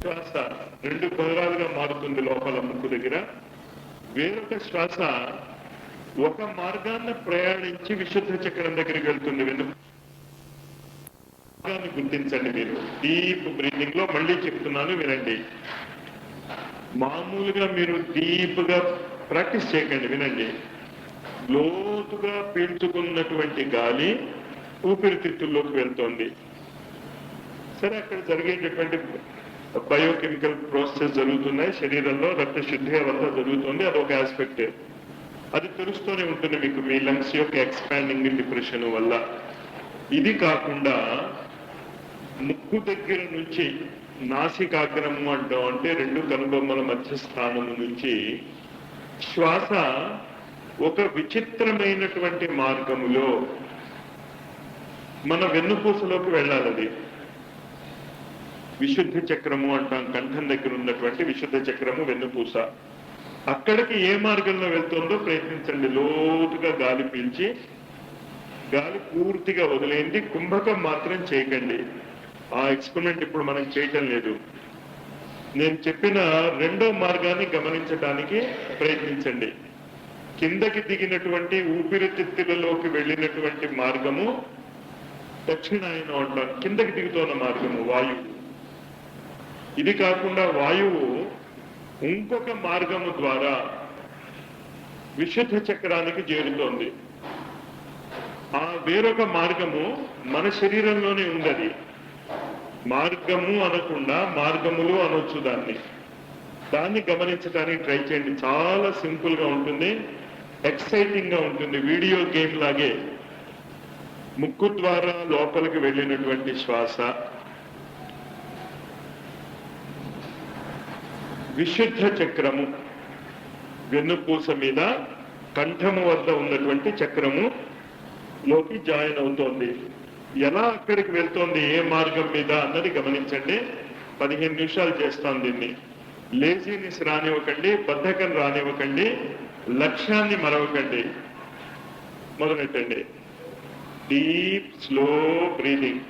శ్వాస రెండు పదరాలుగా మారుతుంది లోపల ముక్కు దగ్గర. వేరొక శ్వాస ఒక మార్గాన్ని ప్రయాణించి విశుద్ధ చక్రం దగ్గరికి వెళ్తుంది. మార్గాన్ని గుర్తించండి. మీరు డీప్ బ్రీతింగ్ లో మళ్ళీ చెప్తున్నాను, వినండి. మామూలుగా మీరు డీప్ గా ప్రాక్టీస్ చేయకండి, వినండి. లోతుగా పీల్చుకున్నటువంటి గాలి ఊపిరితిత్తుల్లోకి వెళ్తోంది. సరే, అక్కడ జరిగేటటువంటి బయోకెమికల్ ప్రాసెస్ జరుగుతున్నాయి శరీరంలో, రక్త శుద్ధి అవంతా జరుగుతుంది. అదొక ఆస్పెక్ట్. అది తెలుస్తూనే ఉంటుంది మీకు మీ లంగ్స్ యొక్క ఎక్స్పాండింగ్ డిప్రెషన్ వల్ల. ఇది కాకుండా ముక్కు దగ్గర నుంచి నాసికాగ్రము అంటాం, అంటే రెండు కనుబొమ్మల మధ్య స్థానము నుంచి శ్వాస ఒక విచిత్రమైనటువంటి మార్గములో మన వెన్నుపూసలోకి వెళ్ళాలి. అది విశుద్ధ చక్రము అంటాం. కంఠం దగ్గర ఉన్నటువంటి విశుద్ధ చక్రము వెన్నుపూస. అక్కడికి ఏ మార్గంలో వెళ్తుందో ప్రయత్నించండి. లోతుగా గాలి పీల్చి గాలి పూర్తిగా వదిలేండి. కుంభకం మాత్రం చేయకండి. ఆ ఎక్స్పెరిమెంట్ ఇప్పుడు మనం చేయటం లేదు. నేను చెప్పిన రెండో మార్గాన్ని గమనించడానికి ప్రయత్నించండి. కిందకి దిగినటువంటి ఊపిరితిత్తులలోకి వెళ్ళినటువంటి మార్గము దక్షిణాయనం అంటాం. కిందకి దిగుతున్న మార్గము వాయువు. ఇది కాకుండా వాయువు ఇంకొక మార్గము ద్వారా విశుద్ధ చక్రానికి చేరుతోంది. ఆ వేరొక మార్గము మన శరీరంలోనే ఉన్నది. మార్గము అనకుండా మార్గములు అనొచ్చు దాన్ని గమనించడానికి ట్రై చేయండి. చాలా సింపుల్ గా ఉంటుంది, ఎక్సైటింగ్ గా ఉంటుంది. వీడియో గేమ్ లాగే ముక్కు ద్వారా లోపలికి వెళ్ళినటువంటి శ్వాస విశుద్ధ చక్రము వెన్నుపూస మీద కంఠము వద్ద ఉన్నటువంటి చక్రము లోకి జాయిన్ అవుతోంది. ఎలా అక్కడికి వెళ్తోంది, ఏ మార్గం మీద అన్నది గమనించండి. 15 నిమిషాలు చేస్తాం దీన్ని. లేజీనెస్ రానివ్వకండి, బద్ధకం రానివ్వకండి, లక్ష్యాన్ని మరవకండి. మొదలెట్టండి. Deep slow breathing.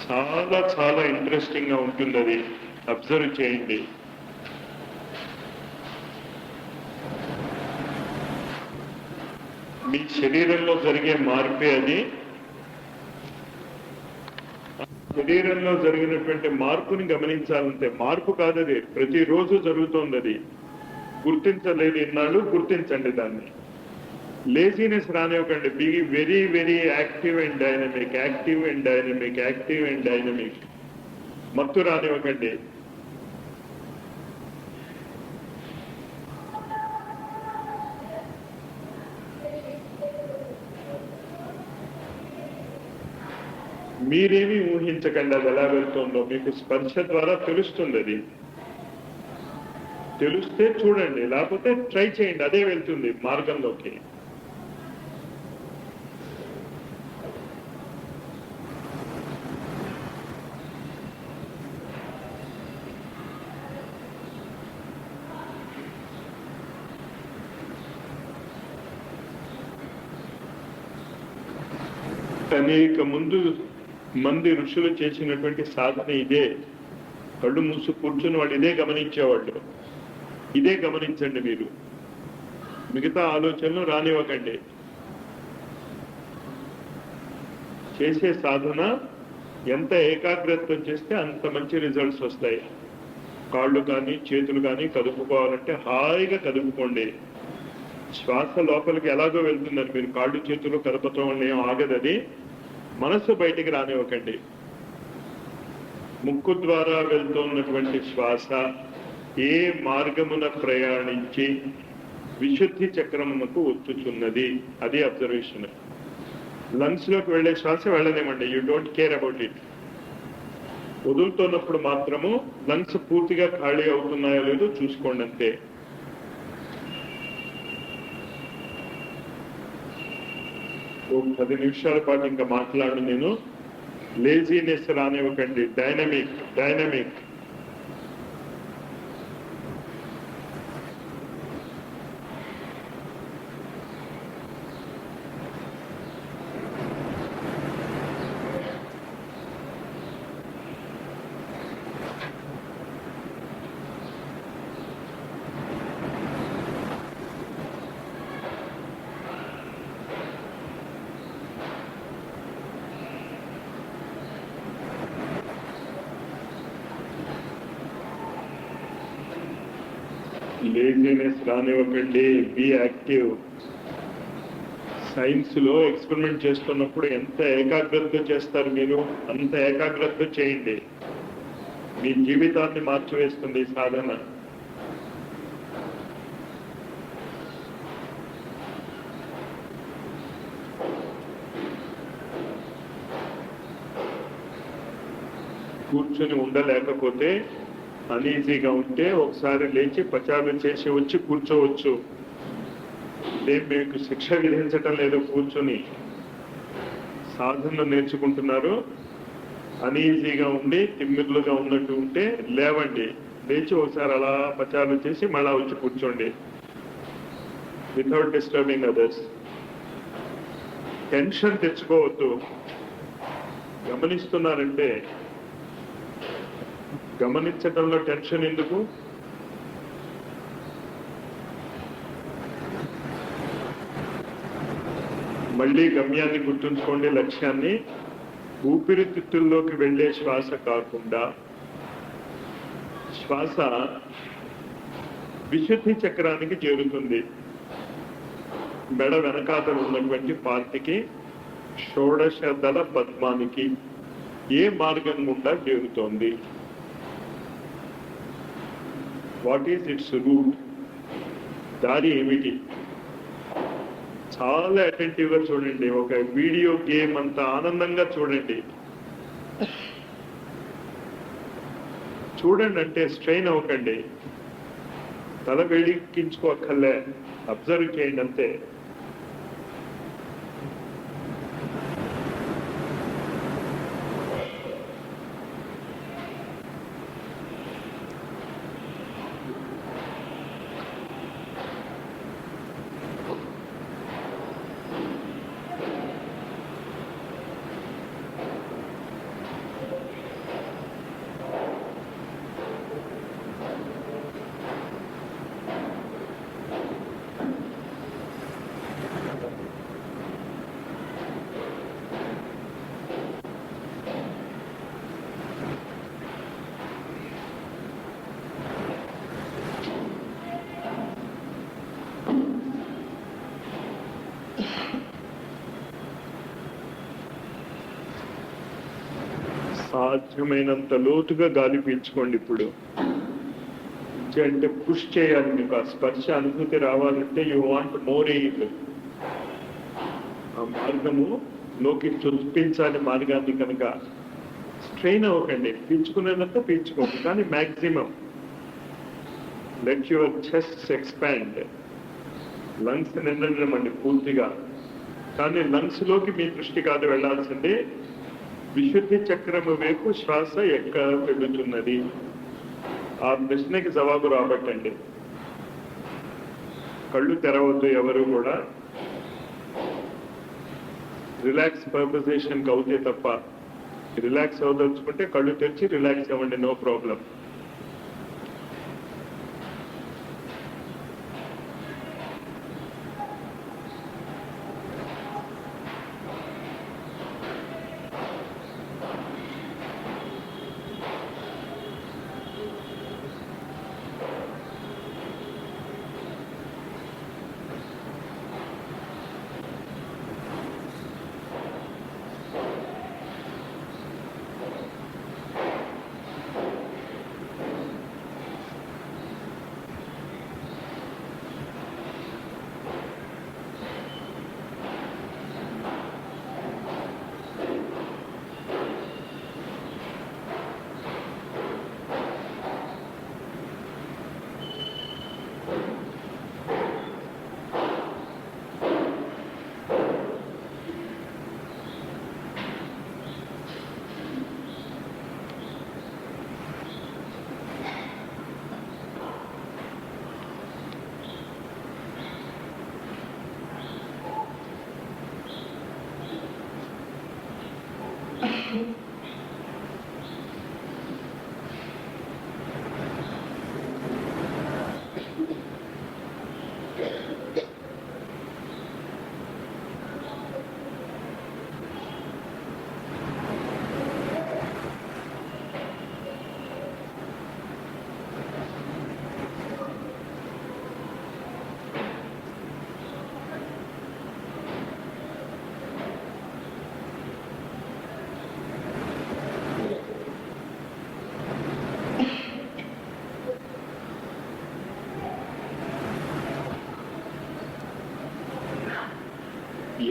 చాలా చాలా ఇంట్రెస్టింగ్ గా ఉంటుంది. అది అబ్జర్వ్ చేయండి. మీ శరీరంలో జరిగే మార్పే అది. శరీరంలో జరిగినటువంటి మార్పుని గమనించాలంటే, మార్పు కాదు అది, ప్రతిరోజు జరుగుతోంది. అది గుర్తించలేదు ఇన్నాళ్ళు, గుర్తించండి దాన్ని. లేజీనెస్ రానివ్వకండి. Be very very active and dynamic, active and dynamic, active and dynamic. మత్తు రానివ్వకండి. మీరేమీ ఊహించకండి అది ఎలా వెళ్తుందో. మీకు స్పర్శ ద్వారా తెలుస్తుంది. అది తెలిస్తే చూడండి, లేకపోతే ట్రై చేయండి. అదే వెళ్తుంది మార్గంలోకి. అనేక మంది ఋషులు చేసినటువంటి సాధన ఇదే. కళ్ళు మూసు కూర్చుని వాడు ఇదే గమనించేవాళ్ళు. ఇదే గమనించండి మీరు. మిగతా ఆలోచనలు రానివ్వకండి. చేసే సాధన ఎంత ఏకాగ్రత చేస్తే అంత మంచి రిజల్ట్స్ వస్తాయి. కాళ్ళు కానీ చేతులు కానీ కదుపుకోవాలంటే హాయిగా కదుపుకోండి. శ్వాస లోపలికి ఎలాగో వెళ్తుందని మీరు కాళ్ళు చేతులు కదపటం వల్ల ఏం ఆగదది. మనస్సు బయటికి రానివ్వకండి. ముక్కు ద్వారా వెళ్తున్నటువంటి శ్వాస ఏ మార్గమున ప్రయాణించి విశుద్ధి చక్రమునకు వచ్చుచున్నది, అది అబ్జర్వేషన్. లంగ్స్ లోకి వెళ్లే శ్వాస వెళ్ళలేమండి. You don't care about it. వదులుతున్నప్పుడు మాత్రము లంగ్స్ పూర్తిగా ఖాళీ అవుతున్నాయో లేదో చూసుకోండి అంతే. ఓ 10 నిమిషాల పాటు ఇంకా మాట్లాడు నేను. లేజీనెస్ రానివ్వకండి. Dynamic dynamic. లేజినెస్ రానివ్వకండి, బీ యాక్టివ్. సైన్స్ లో ఎక్స్పెరిమెంట్ చేస్తున్నప్పుడు ఎంత ఏకాగ్రత చేస్తారు మీరు, అంత ఏకాగ్రత చేయండి. మీ జీవితాన్ని మార్చివేస్తుంది ఈ సాధన. కూర్చొని ఉండలేకపోతే, అనీజీగా ఉంటే ఒకసారి లేచి పచారు చేసి వచ్చి కూర్చోవచ్చు. నేను మీకు శిక్ష విధించటం లేదు, కూర్చొని సాధనలు నేర్చుకుంటున్నారు. అనీజీగా ఉండి తిమ్మిర్లుగా ఉన్నట్టు ఉంటే లేవండి, లేచి ఒకసారి అలా పచారు చేసి మళ్ళా వచ్చి కూర్చోండి, వితౌట్ డిస్టర్బింగ్ అదర్స్. టెన్షన్ తెచ్చుకోవద్దు. గమనిస్తున్నారంటే గమనించడంలో టెన్షన్ ఎందుకు? మళ్ళీ గమ్యాన్ని గుర్తుంచుకోండి, లక్ష్యాన్ని. ఊపిరితిత్తుల్లోకి వెళ్ళే శ్వాస కాకుండా శ్వాస విశుద్ధి చక్రానికి చేరుతుంది. మెడ వెనకాతలు ఉన్నటువంటి పార్టీకి, షోడశ దళ పద్మానికి ఏ మార్గం గుండా చేరుతోంది? What is its route? దారి ఏమిటి? చాలా అటెంటివ్ గా చూడండి. ఒక వీడియో గేమ్ అంత ఆనందంగా చూడండి. చూడండి అంటే స్ట్రెయిన్ అవ్వకండి, తల వేడికించుకోక్కర్లే, అబ్జర్వ్ చేయండి అంతే. సాధ్యమైనంత లోతుగా గాలి పీల్చుకోండి. ఇప్పుడు అంటే పుష్ చేయాలి. మీకు ఆ స్పర్శ అనుభూతి రావాలంటే యూ వాంట్ మోర్ ఎయిర్. ఆ మార్గము లోకి చూపించాలి మార్గాన్ని. కనుక స్ట్రెయిన్ అవ్వకండి, పీల్చుకునేదంతా పీల్చుకోండి, కానీ maximum let your chest expand. Lungs నిండమండి పూర్తిగా, కానీ లంగ్స్ లోకి మీ దృష్టి కాదు వెళ్లాల్సింది, విశుద్ధి చక్రము వైపు శ్వాస ఎక్కడ పెరుగుతున్నది. ఆ ప్రశ్నకి జవాబు రాబట్టండి. కళ్ళు తెరవద్దు ఎవరు కూడా. రిలాక్స్ పర్పజేషన్కి అవుతే తప్ప, రిలాక్స్ అవదలుచుకుంటే కళ్ళు తెరిచి రిలాక్స్ అవ్వండి, నో ప్రాబ్లం.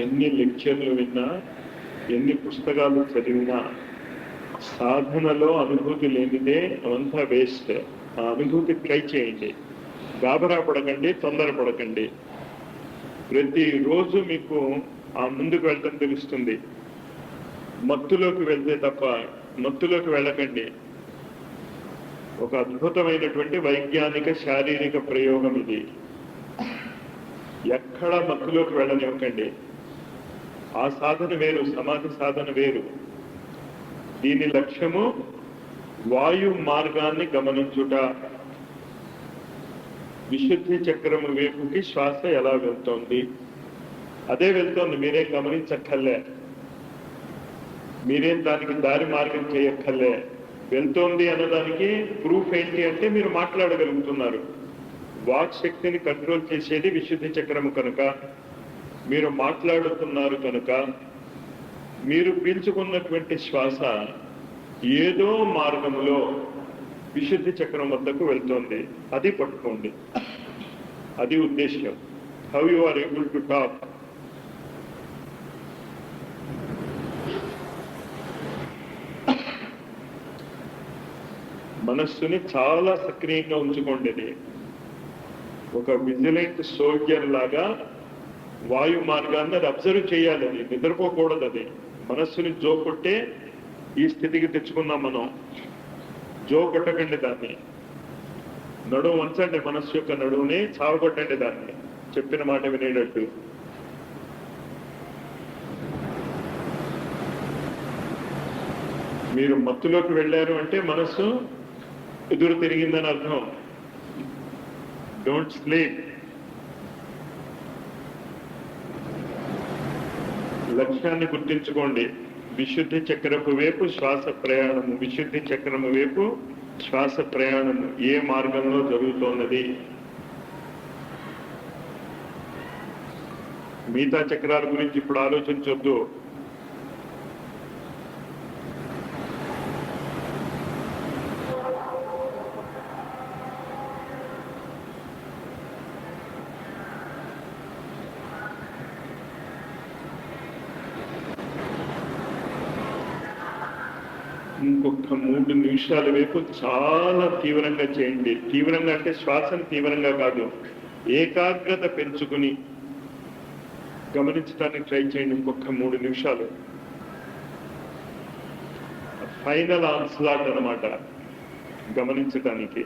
ఎన్ని లెక్చర్లు విన్నా, ఎన్ని పుస్తకాలు చదివినా సాధనలో అనుభూతి లేనిదే అవంతా వేస్ట్. ఆ అనుభూతి ట్రై చేయండి, గాబరా పడకండి, తొందరపడకండి. ప్రతిరోజు మీకు ఆ ముందుకు వెళ్ళటం తెలుస్తుంది. మత్తులోకి వెళ్తే తప్ప మత్తులోకి వెళ్ళకండి. ఒక అద్భుతమైనటువంటి వైజ్ఞానిక శారీరక ప్రయోగం ఇది. ఎక్కడ మత్తులోకి వెళ్ళనివ్వకండి. ఆ సాధన వేరు, సమాధి సాధన వేరు. దీని లక్ష్యము వాయు మార్గాన్ని గమనించుట. విశుద్ధి చక్రము వైపుకి శ్వాస ఎలా వెళ్తోంది, అదే వెళ్తోంది. మీరేం గమనించక్కర్లే, మీరేం దానికి దారి మార్గం చేయక్కర్లే. వెళ్తోంది అన్నదానికి ప్రూఫ్ ఏంటి అంటే మీరు మాట్లాడగలుగుతున్నారు. వాక్ శక్తిని కంట్రోల్ చేసేది విశుద్ధి చక్రము కనుక, మీరు మాట్లాడుతున్నారు కనుక, మీరు పీల్చుకున్నటువంటి శ్వాస ఏదో మార్గంలో విశుద్ధి చక్రం వద్దకు వెళ్తోంది. అది పట్టుకోండి, అది ఉద్దేశ్యం. How you are able to talk. మనస్సుని చాలా సక్రియంగా ఉంచుకోండి. ఒక విజిలెంట్ సోల్జర్ లాగా వాయు మార్గాన్ని అది అబ్జర్వ్ చేయాలి. అది నిద్రపోకూడదు. అది మనస్సుని జో కొట్టే ఈ స్థితికి తెచ్చుకున్నాం మనం. జో కొట్టకండి దాన్ని. నడువు వంచండి, మనస్సు యొక్క నడువుని చావగొట్టండి దాన్ని, చెప్పిన మాట వినేటట్టు. మీరు మత్తులోకి వెళ్ళారు అంటే మనస్సు ఎదురు తిరిగిందని అర్థం. Don't sleep. లక్ష్యాన్ని గుర్తించుకోండి. విశుద్ధి చక్రపు వైపు శ్వాస ప్రయాణము, విశుద్ధి చక్రము వైపు శ్వాస ప్రయాణము ఏ మార్గంలో జరుగుతున్నది. మిగతా చక్రాల గురించి ఇప్పుడు ఆలోచించొద్దు. ఇంకొక 3 నిమిషాల వైపు చాలా తీవ్రంగా చేయండి. తీవ్రంగా అంటే శ్వాసను తీవ్రంగా కాదు, ఏకాగ్రత పెంచుకుని గమనించడానికి ట్రై చేయండి. ఇంకొక 3 నిమిషాలు. ఫైనల్ ఆన్స్లాట్ అన్నమాట గమనించటానికి.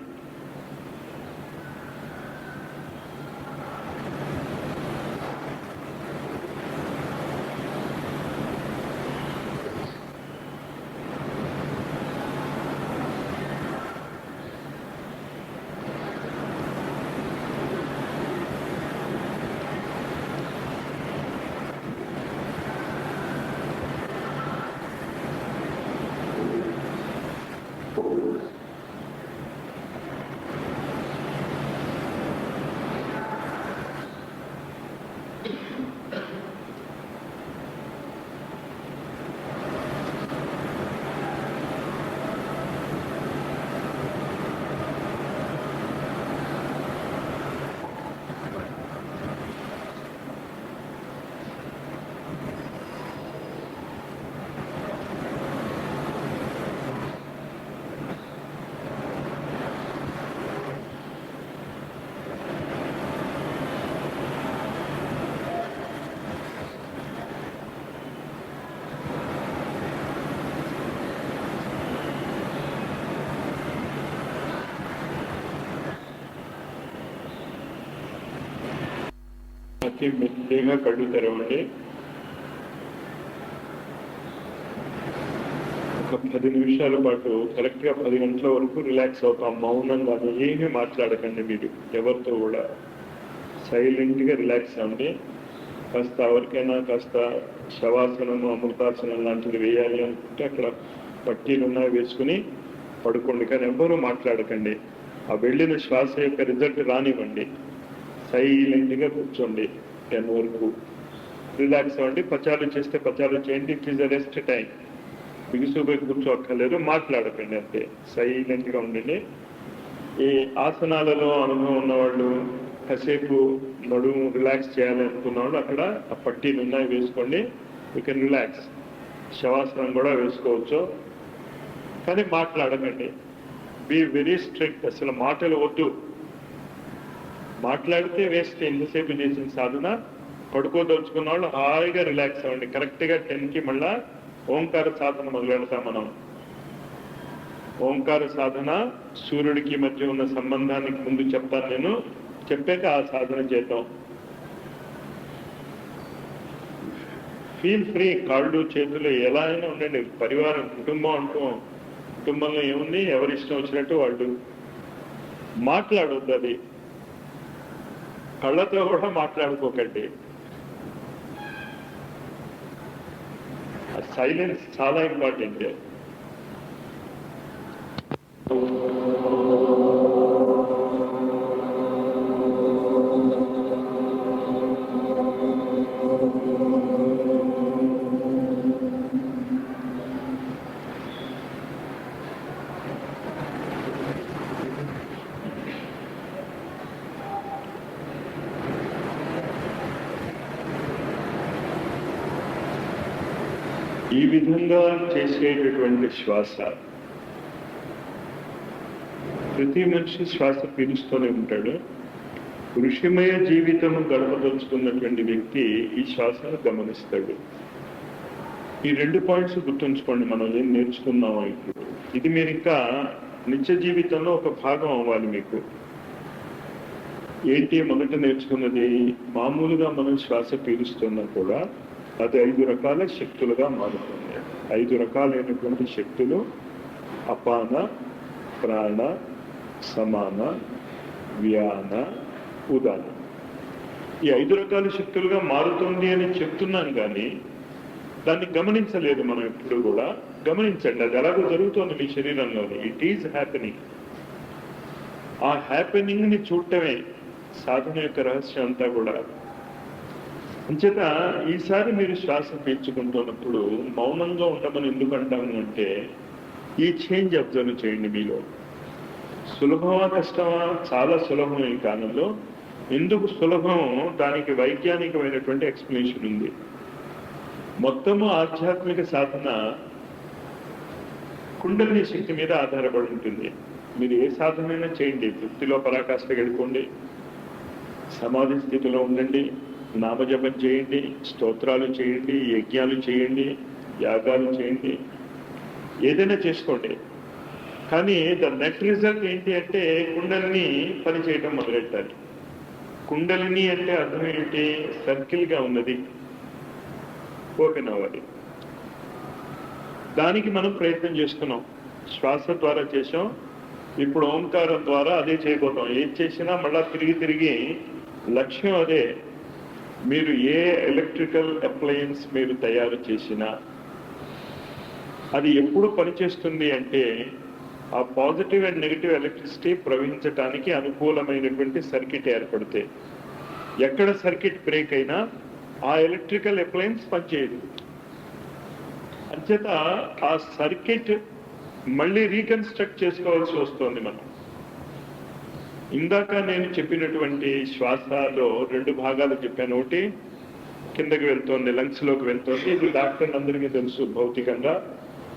అతి మెల్లిగా కళ్ళు తెరవండి. ఒక 10 నిమిషాల పాటు కరెక్ట్ గా 10 గంటల వరకు రిలాక్స్ అవుతాం. మౌనంగా ఏమీ మాట్లాడకండి. మీరు ఎవరితో కూడా సైలెంట్ గా రిలాక్స్ అవ్వండి. కాస్త ఎవరికైనా కాస్త శవాసనము, అమృతాసనం లాంటివి వేయాలి అనుకుంటే అక్కడ పట్టీలు ఉన్నాయి, వేసుకుని పడుకోండి. కానీ ఎవ్వరూ మాట్లాడకండి. ఆ వెళ్ళిన శ్వాస యొక్క రిజల్ట్ రానివ్వండి. సైలెంట్ గా కూర్చోండి. 10 వరకు రిలాక్స్ అవ్వండి. పచాలు చేస్తే పచాలు చేయండి. It is a rest time. బిగుసుపోయి కూర్చోక్కర్లేదు, మాట్లాడకండి. అంతే, సైలెంట్ గా ఉండండి. ఈ ఆసనాలలో అనుభవం ఉన్నవాళ్ళు కాసేపు నడుము రిలాక్స్ చేయాలనుకున్న వాళ్ళు అక్కడ ఆ పట్టీలు ఉన్నాయి వేసుకోండి, యూ కెన్ రిలాక్స్. శవాసనం కూడా వేసుకోవచ్చు, కానీ మాట్లాడకండి. బీ వెరీ స్ట్రిక్ట్, అసలు మాటలు వద్దు. మాట్లాడితే వేస్ట్. ఎంతసేపు చేసిన సాధన. పడుకోదలుచుకున్న వాళ్ళు హాయిగా రిలాక్స్ అవ్వండి. కరెక్ట్గా 10కి మళ్ళా ఓంకార సాధన మొదలు పెడతాం మనం. ఓంకార సాధన సూర్యుడికి మధ్య ఉన్న సంబంధానికి ముందు చెప్తాను నేను, చెప్పాక ఆ సాధన చేద్దాం. ఫీల్ ఫ్రీ, కాళ్ళు చేతులు ఎలా అయినా ఉండండి. పరివారం, కుటుంబం అంటూ, కుటుంబంలో ఏముంది, ఎవరి ఇష్టం వచ్చినట్టు వాళ్ళు మాట్లాడొద్దు. అది కళ్ళతో కూడా మాట్లాడుకోకండి. సైలెన్స్ చాలా ఇంపార్టెంట్. ఈ విధంగా చేసేటటువంటి శ్వాస, ప్రతి మనిషి శ్వాస పీలుస్తూనే ఉంటాడు. ఋషిమయ జీవితం గడపదలుచుకున్నటువంటి వ్యక్తి ఈ శ్వాసను గమనిస్తాడు. ఈ 2 పాయింట్స్ గుర్తుంచుకోండి. మనం ఏం నేర్చుకున్నామో ఇప్పుడు, ఇది మీరు ఇంకా నిత్య జీవితంలో ఒక భాగం అవ్వాలి మీకు. ఏంటి మొదట నేర్చుకున్నది? మామూలుగా మనం శ్వాస పీలుస్తున్నా కూడా అది 5 రకాల శక్తులుగా మారుతుంది. 5 రకాలైనటువంటి శక్తులు: అపాన, ప్రాణ, సమాన, వ్యాన, ఉదాన. ఈ 5 రకాల శక్తులుగా మారుతుంది అని చెప్తున్నాం, కానీ దాన్ని గమనించలేదు మనం ఎప్పుడు కూడా. గమనించండి, అది ఎలాగో జరుగుతోంది మీ శరీరంలోని. It is happening. ఆ హ్యాపెనింగ్ ని చూడటమే సాధన యొక్క రహస్యం అంతా కూడా. అంచేత ఈసారి మీరు శ్వాస పీల్చుకుంటున్నప్పుడు మౌనంగా ఉండమని ఎందుకు అంటాము అంటే, ఈ చేంజ్ అబ్జర్వ్ చేయండి మీలో. సులభమా కష్టమా? చాలా సులభం ఈ కాలంలో. ఎందుకు సులభం? దానికి వైజ్ఞానికమైనటువంటి ఎక్స్ప్లెనేషన్ ఉంది. మొత్తము ఆధ్యాత్మిక సాధన కుండలిని శక్తి మీద ఆధారపడి ఉంటుంది. మీరు ఏ సాధనైనా చేయండి, వృత్తిలో పరాకాష్ఠ గడుకోండి, సమాధి స్థితిలో ఉండండి, నామజపం చేయండి, స్తోత్రాలు చేయండి, యజ్ఞాలు చేయండి, యాగాలు చేయండి, ఏదైనా చేసుకోండి. కానీ ద నెట్ రిజల్ట్ ఏంటి అంటే కుండలిని పనిచేయటం మొదలెట్టాలి. కుండలిని అంటే అర్థం ఏంటి? సర్కిల్గా ఉన్నది ఓపెన్ అవ్వాలి. దానికి మనం ప్రయత్నం చేస్తున్నాం. శ్వాస ద్వారా చేసాం, ఇప్పుడు ఓంకారం ద్వారా అదే చేయబోతాం. ఏం చేసినా మళ్ళా తిరిగి లక్ష్యం అదే. మీరు ఏ ఎలక్ట్రికల్ అప్లయన్స్ మీరు తయారు చేసినా అది ఎప్పుడు పనిచేస్తుంది అంటే, ఆ పాజిటివ్ అండ్ నెగిటివ్ ఎలక్ట్రిసిటీ ప్రవహించటానికి అనుకూలమైనటువంటి సర్క్యూట్ ఏర్పడితే. ఎక్కడ సర్క్యూట్ బ్రేక్ అయినా ఆ ఎలక్ట్రికల్ అప్లయన్స్ పనిచేయదు. అంచేత ఆ సర్క్యూట్ మళ్ళీ రీకన్స్ట్రక్ట్ చేసుకోవాల్సి వస్తుంది మనం. ఇందాక నేను చెప్పినటువంటి శ్వాసలో 2 భాగాలు చెప్పాను. ఒకటి కిందకి వెళ్తోంది, లంగ్స్ లోకి వెళ్తోంది. ఇది డాక్టర్ అందరికీ తెలుసు భౌతికంగా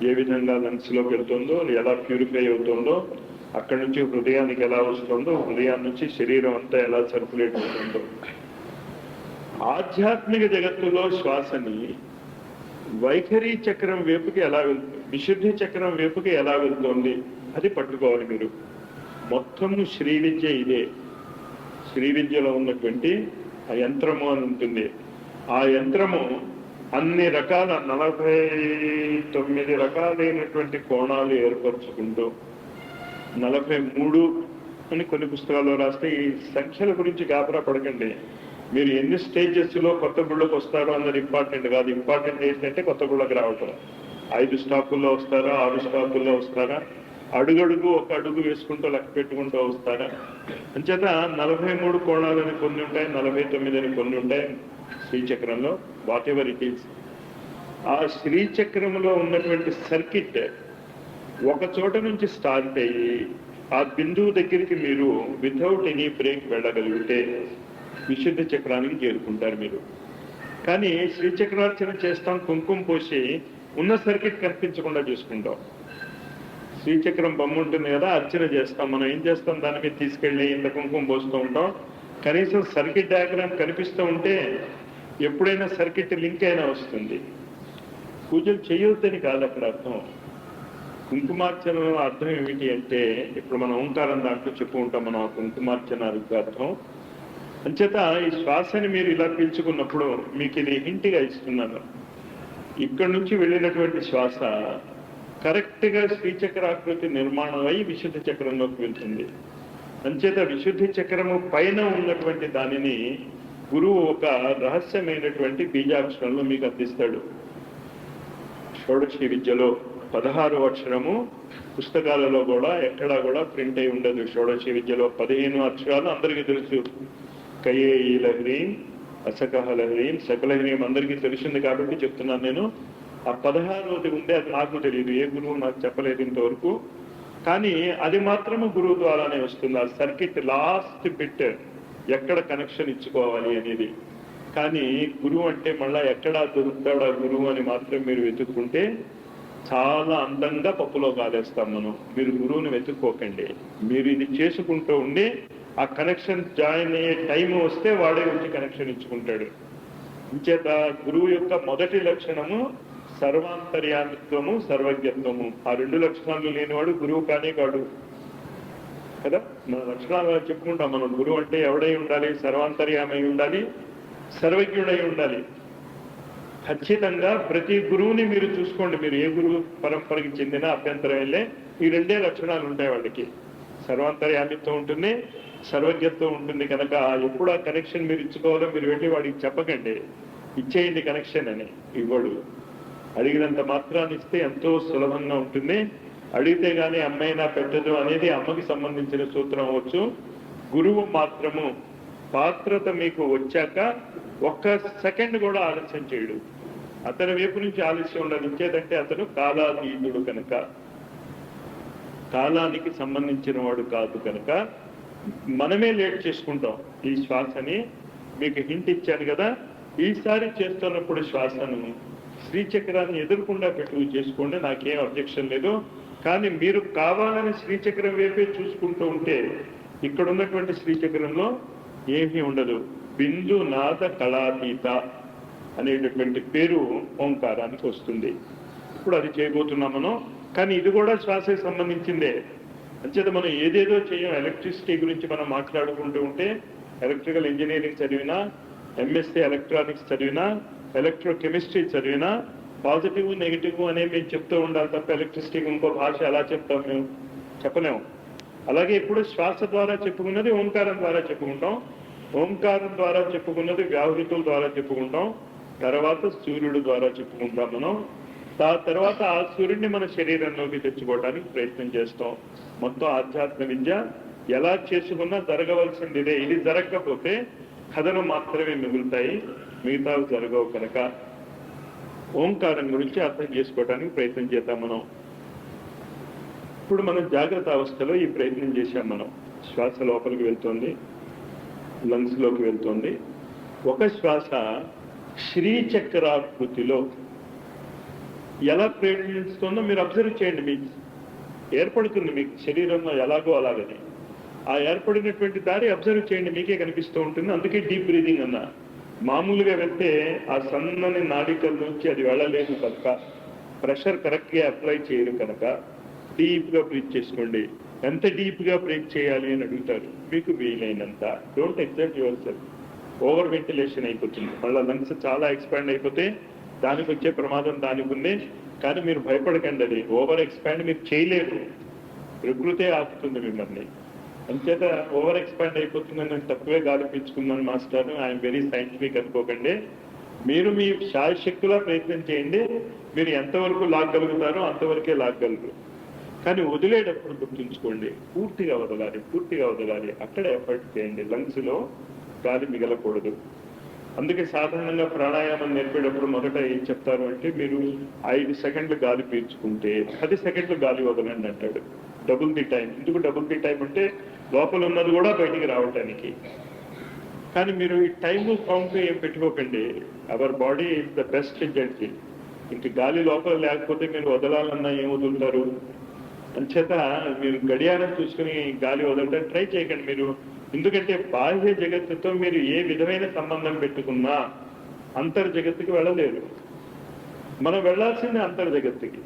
ఏ విధంగా లంగ్స్ లోకి వెళ్తుందో, ఎలా ప్యూరిఫై అవుతుందో, అక్కడి నుంచి హృదయానికి ఎలా వస్తుందో, హృదయాన్ని నుంచి శరీరం అంతా ఎలా సర్క్యులేట్ అవుతుందో. ఆధ్యాత్మిక జగత్తులో శ్వాసని వైఖరి చక్రం వైపుకి ఎలా వెళ్తుంది, విశుద్ధి చక్రం వైపుకి ఎలా వెళ్తోంది, అది పట్టుకోవాలి మీరు. మొత్తము శ్రీ విద్య ఇదే. శ్రీ విద్యలో ఉన్నటువంటి ఆ యంత్రము అని ఉంటుంది. ఆ యంత్రము అన్ని రకాల 49 రకాలైనటువంటి కోణాలు ఏర్పరచుకుంటూ, 43 అని కొన్ని పుస్తకాల్లో రాస్తే, ఈ సంఖ్యల గురించి గాబరా పడకండి. మీరు ఎన్ని స్టేజెస్లో కొత్త గుళ్ళకు వస్తారో అన్నది ఇంపార్టెంట్ కాదు. ఇంపార్టెంట్ ఏంటంటే కొత్త గుళ్ళకి రావటం. 5 స్టాపుల్లో వస్తారా, 6 స్టాపుల్లో వస్తారా, అడుగడుగు ఒక అడుగు వేసుకుంటూ లెక్క పెట్టుకుంటూ వస్తారా? అంచేత 43 కోణాలని కొన్ని ఉంటాయి, 49 అని కొన్ని ఉంటాయి శ్రీచక్రంలో. వాట్ ఎవర్ ఇట్ ఈస్, ఆ శ్రీచక్రంలో ఉన్నటువంటి సర్క్యూట్ ఒక చోట నుంచి స్టార్ట్ అయ్యి ఆ బిందువు దగ్గరికి మీరు వితౌట్ ఎనీ బ్రేక్ వెళ్ళగలిగితే విశుద్ధ చక్రానికి చేరుకుంటారు మీరు. కానీ శ్రీచక్రార్చన చేస్తాం, కుంకుమ పోసి ఉన్న సర్కిట్ కనిపించకుండా చూసుకుంటాం. శ్రీచక్రం బొమ్మ ఉంటుంది కదా, అర్చన చేస్తాం. మనం ఏం చేస్తాం, దాని మీద తీసుకెళ్ళి ఇంత కుంకుమ పోస్తూ ఉంటాం. కనీసం సర్కిట్ డయాగ్రామ్ కనిపిస్తూ ఉంటే ఎప్పుడైనా సర్కిట్ లింక్ అయినా వస్తుంది. పూజలు చేయొద్దని కాదు అక్కడ అర్థం. కుంకుమార్చనలో అర్థం ఏమిటి అంటే, ఇప్పుడు మనం ఓంకారం దాంట్లో చెప్పుకుంటాం మనం ఆ కుంకుమార్చన అర్థం. అంచేత ఈ శ్వాసని మీరు ఇలా పీల్చుకున్నప్పుడు మీకు ఇది హింట్గా ఇస్తున్నాను. ఇక్కడ నుంచి వెళ్ళినటువంటి శ్వాస కరెక్ట్గా శ్రీచక్రాకృతి నిర్మాణం అయి విశుద్ధ చక్రంలోకి వెళ్తుంది. అంచేత విశుద్ధి చక్రము పైన ఉన్నటువంటి దానిని గురువు ఒక రహస్యమైనటువంటి బీజాక్షరంలో మీకు అందిస్తాడు. షోడశి విద్యలో 16వ అక్షరము పుస్తకాలలో కూడా ఎక్కడా కూడా ప్రింట్ అయి ఉండదు. షోడశి విద్యలో 15 అక్షరాలు అందరికీ తెలుసు. కయేయి లహరీం, అసకహ లహరీం, సకలహరీం అందరికీ తెలిసింది కాబట్టి చెప్తున్నాను నేను. ఆ 16వది ఉండే అది నాకు తెలియదు, ఏ గురువు నాకు చెప్పలేదు ఇంతవరకు. కానీ అది మాత్రము గురువు ద్వారానే వస్తుంది. ఆ సర్కిట్ లాస్ట్ బిట్ ఎక్కడ కనెక్షన్ ఇచ్చుకోవాలి అనేది. కానీ గురువు అంటే మళ్ళీ ఎక్కడా దొరుకుతాడా గురువు అని మాత్రం మీరు వెతుక్కుంటే చాలా అందంగా పప్పులో కాలేస్తాం మనం. మీరు గురువుని వెతుక్కోకండి. మీరు ఇది చేసుకుంటూ ఉండి ఆ కనెక్షన్ జాయిన్ అయ్యే టైం వస్తే వాడే వచ్చి కనెక్షన్ ఇచ్చుకుంటాడు. ఇంచేత గురువు యొక్క మొదటి లక్షణము సర్వాంతర్యామిత్వము, సర్వజ్ఞత్వము. ఆ 2 లక్షణాలు లేనివాడు గురువు కానే కాడు కదా. మన లక్షణాలు చెప్పుకుంటాం మనం. గురువు అంటే ఎవడై ఉండాలి? సర్వాంతర్యామై ఉండాలి, సర్వజ్ఞుడై ఉండాలి. ఖచ్చితంగా ప్రతి గురువుని మీరు చూసుకోండి. మీరు ఏ గురువు పరంపరకి చెందిన అభ్యంతరం వెళ్ళే ఈ 2 లక్షణాలు ఉంటాయి వాళ్ళకి. సర్వాంతర్యామిత్వం ఉంటుంది, సర్వజ్ఞత్వం ఉంటుంది. కనుక ఎప్పుడు ఆ కనెక్షన్ మీరు ఇచ్చుకోవాలో మీరు వెళ్ళి వాడికి చెప్పకండి, ఇచ్చేయండి కనెక్షన్ అని. ఇవ్వడు. అడిగినంత మాత్రాన్ని ఇస్తే ఎంతో సులభంగా ఉంటుంది. అడిగితే గానీ అమ్మైనా పెట్టదు అనేది అమ్మకి సంబంధించిన సూత్రం అవ్వచ్చు. గురువు మాత్రము పాత్రత మీకు వచ్చాక ఒక్క సెకండ్ కూడా ఆలస్యం చేయడు. అతని వైపు నుంచి ఆలస్యం ఉండదు. ఇచ్చేదంటే అతను కాలాతీతుడు కనుక, కాలానికి సంబంధించిన వాడు కాదు కనుక మనమే లేట్ చేసుకుంటాం. ఈ శ్వాసని మీకు హింట్ ఇచ్చాను కదా, ఈసారి చేస్తున్నప్పుడు శ్వాసను శ్రీచక్రాన్ని ఎదురకుండా పెట్టుకు చేసుకోండి, నాకేం అబ్జెక్షన్ లేదు. కానీ మీరు కావాలని శ్రీచక్రం వైపే చూసుకుంటూ ఉంటే ఇక్కడ ఉన్నటువంటి శ్రీచక్రంలో ఏమీ ఉండదు. బిందు నాద కళాతీత అనేటటువంటి పేరు ఓంకారానికి వస్తుంది. ఇప్పుడు అది చేయబోతున్నాం మనం. కానీ ఇది కూడా శ్వాసకి సంబంధించిందే. అంచేత మనం ఏదేదో చేయం. ఎలక్ట్రిసిటీ గురించి మనం మాట్లాడుకుంటూ ఉంటే ఎలక్ట్రికల్ ఇంజనీరింగ్ చదివినా, ఎంఎస్సీ ఎలక్ట్రానిక్స్ చదివినా, ఎలక్ట్రోకెమిస్ట్రీ చదివినా పాజిటివ్ నెగిటివ్ అనే మేము చెప్తూ ఉండాలి తప్ప ఎలక్ట్రిసిటీకి ఇంకో భాష ఎలా చెప్తాం? మేము చెప్పలేము. అలాగే ఇప్పుడు శ్వాస ద్వారా చెప్పుకున్నది ఓంకారం ద్వారా చెప్పుకుంటాం, ఓంకారం ద్వారా చెప్పుకున్నది వ్యాహృతుల ద్వారా చెప్పుకుంటాం, తర్వాత సూర్యుడు ద్వారా చెప్పుకుంటాం మనం. తర్వాత ఆ సూర్యుడిని మన శరీరంలోకి తెచ్చుకోవడానికి ప్రయత్నం చేస్తాం. మొత్తం ఆధ్యాత్మ విద్య ఎలా చేసుకున్నా జరగవలసింది ఇదే. ఇది జరగకపోతే కథలు మాత్రమే మిగులుతాయి, మిగతావి జరగవు. కనుక ఓంకారం గురించి అర్థం చేసుకోవడానికి ప్రయత్నం చేద్దాం మనం. ఇప్పుడు మనం జాగ్రత్త అవస్థలో ఈ ప్రయత్నం చేశాం మనం. శ్వాస లోపలికి వెళ్తుంది, లంగ్స్ లోకి వెళ్తుంది. ఒక శ్వాస శ్రీచక్రాకృతిలో ఎలా ప్రయాణిస్తుందో మీరు అబ్జర్వ్ చేయండి. మీకు ఏర్పడుతుంది, మీకు శరీరంలో ఎలాగో అలాగని ఆ ఏర్పడినటువంటి దారి అబ్జర్వ్ చేయండి, మీకే కనిపిస్తూ ఉంటుంది. అందుకే డీప్ బ్రీదింగ్ అన్నా. మామూలుగా వెళ్తే ఆ సన్నని నాడికల నుంచి అది వెళ్ళలేదు కనుక, ప్రెషర్ కరెక్ట్గా అప్లై చేయరు కనుక డీప్గా బ్రీత్ చేసుకోండి. ఎంత డీప్గా బ్రీత్ చేయాలి అని అడుగుతారు. మీకు వీలైనంత. Don't exact your self. Over ventilation అయిపోతుంది. మళ్ళీ లంగ్స్ చాలా ఎక్స్పాండ్ అయిపోతే దానికి వచ్చే ప్రమాదం దానికి ఉంది. కానీ మీరు భయపడకండి, అది ఓవర్ ఎక్స్పాండ్ మీరు చేయలేరు, ప్రకృతే ఆపుతుంది మిమ్మల్ని. అంచేత ఓవర్ ఎక్స్పాండ్ అయిపోతుందని తక్కువే గాలి పీల్చుకుందని మాస్టర్, ఐఎమ్ వెరీ సైంటిఫిక్ అనుకోకండి. మీరు మీ శాయశక్తులా ప్రయత్నం చేయండి. మీరు ఎంతవరకు లాగగలుగుతారో అంతవరకే లాగగలరు. కానీ వదిలేటప్పుడు గుర్తుంచుకోండి, పూర్తిగా వదలాలి, పూర్తిగా వదలాలి. అక్కడ ఎఫర్ట్ చేయండి. లంగ్స్లో గాలి మిగలకూడదు. అందుకే సాధారణంగా ప్రాణాయామం నేర్పేటప్పుడు మొదట ఏం చెప్తారు అంటే, మీరు 5 సెకండ్లు గాలి పీల్చుకుంటే 10 సెకండ్లు గాలి వదలండి అంటాడు. Double the time. ఎందుకు డబుల్ ది టైం అంటే లోపల ఉన్నది కూడా బయటికి రావటానికి. కానీ మీరు ఈ టైం కౌంట్ ఏం పెట్టుకోకండి. Our body is the best judge. ఇంక గాలి లోపల లేకపోతే మీరు వదలాలన్నా ఏం వదులుతారు? అంచేత మీరు గడియారం చూసుకుని గాలి వదలడం ట్రై చేయకండి మీరు. ఎందుకంటే బాహ్య జగత్తుతో మీరు ఏ విధమైన సంబంధం పెట్టుకున్నా అంతర్జగత్తుకి వెళ్ళలేరు. మనం వెళ్లాల్సిందే అంతర్జగత్తుకి.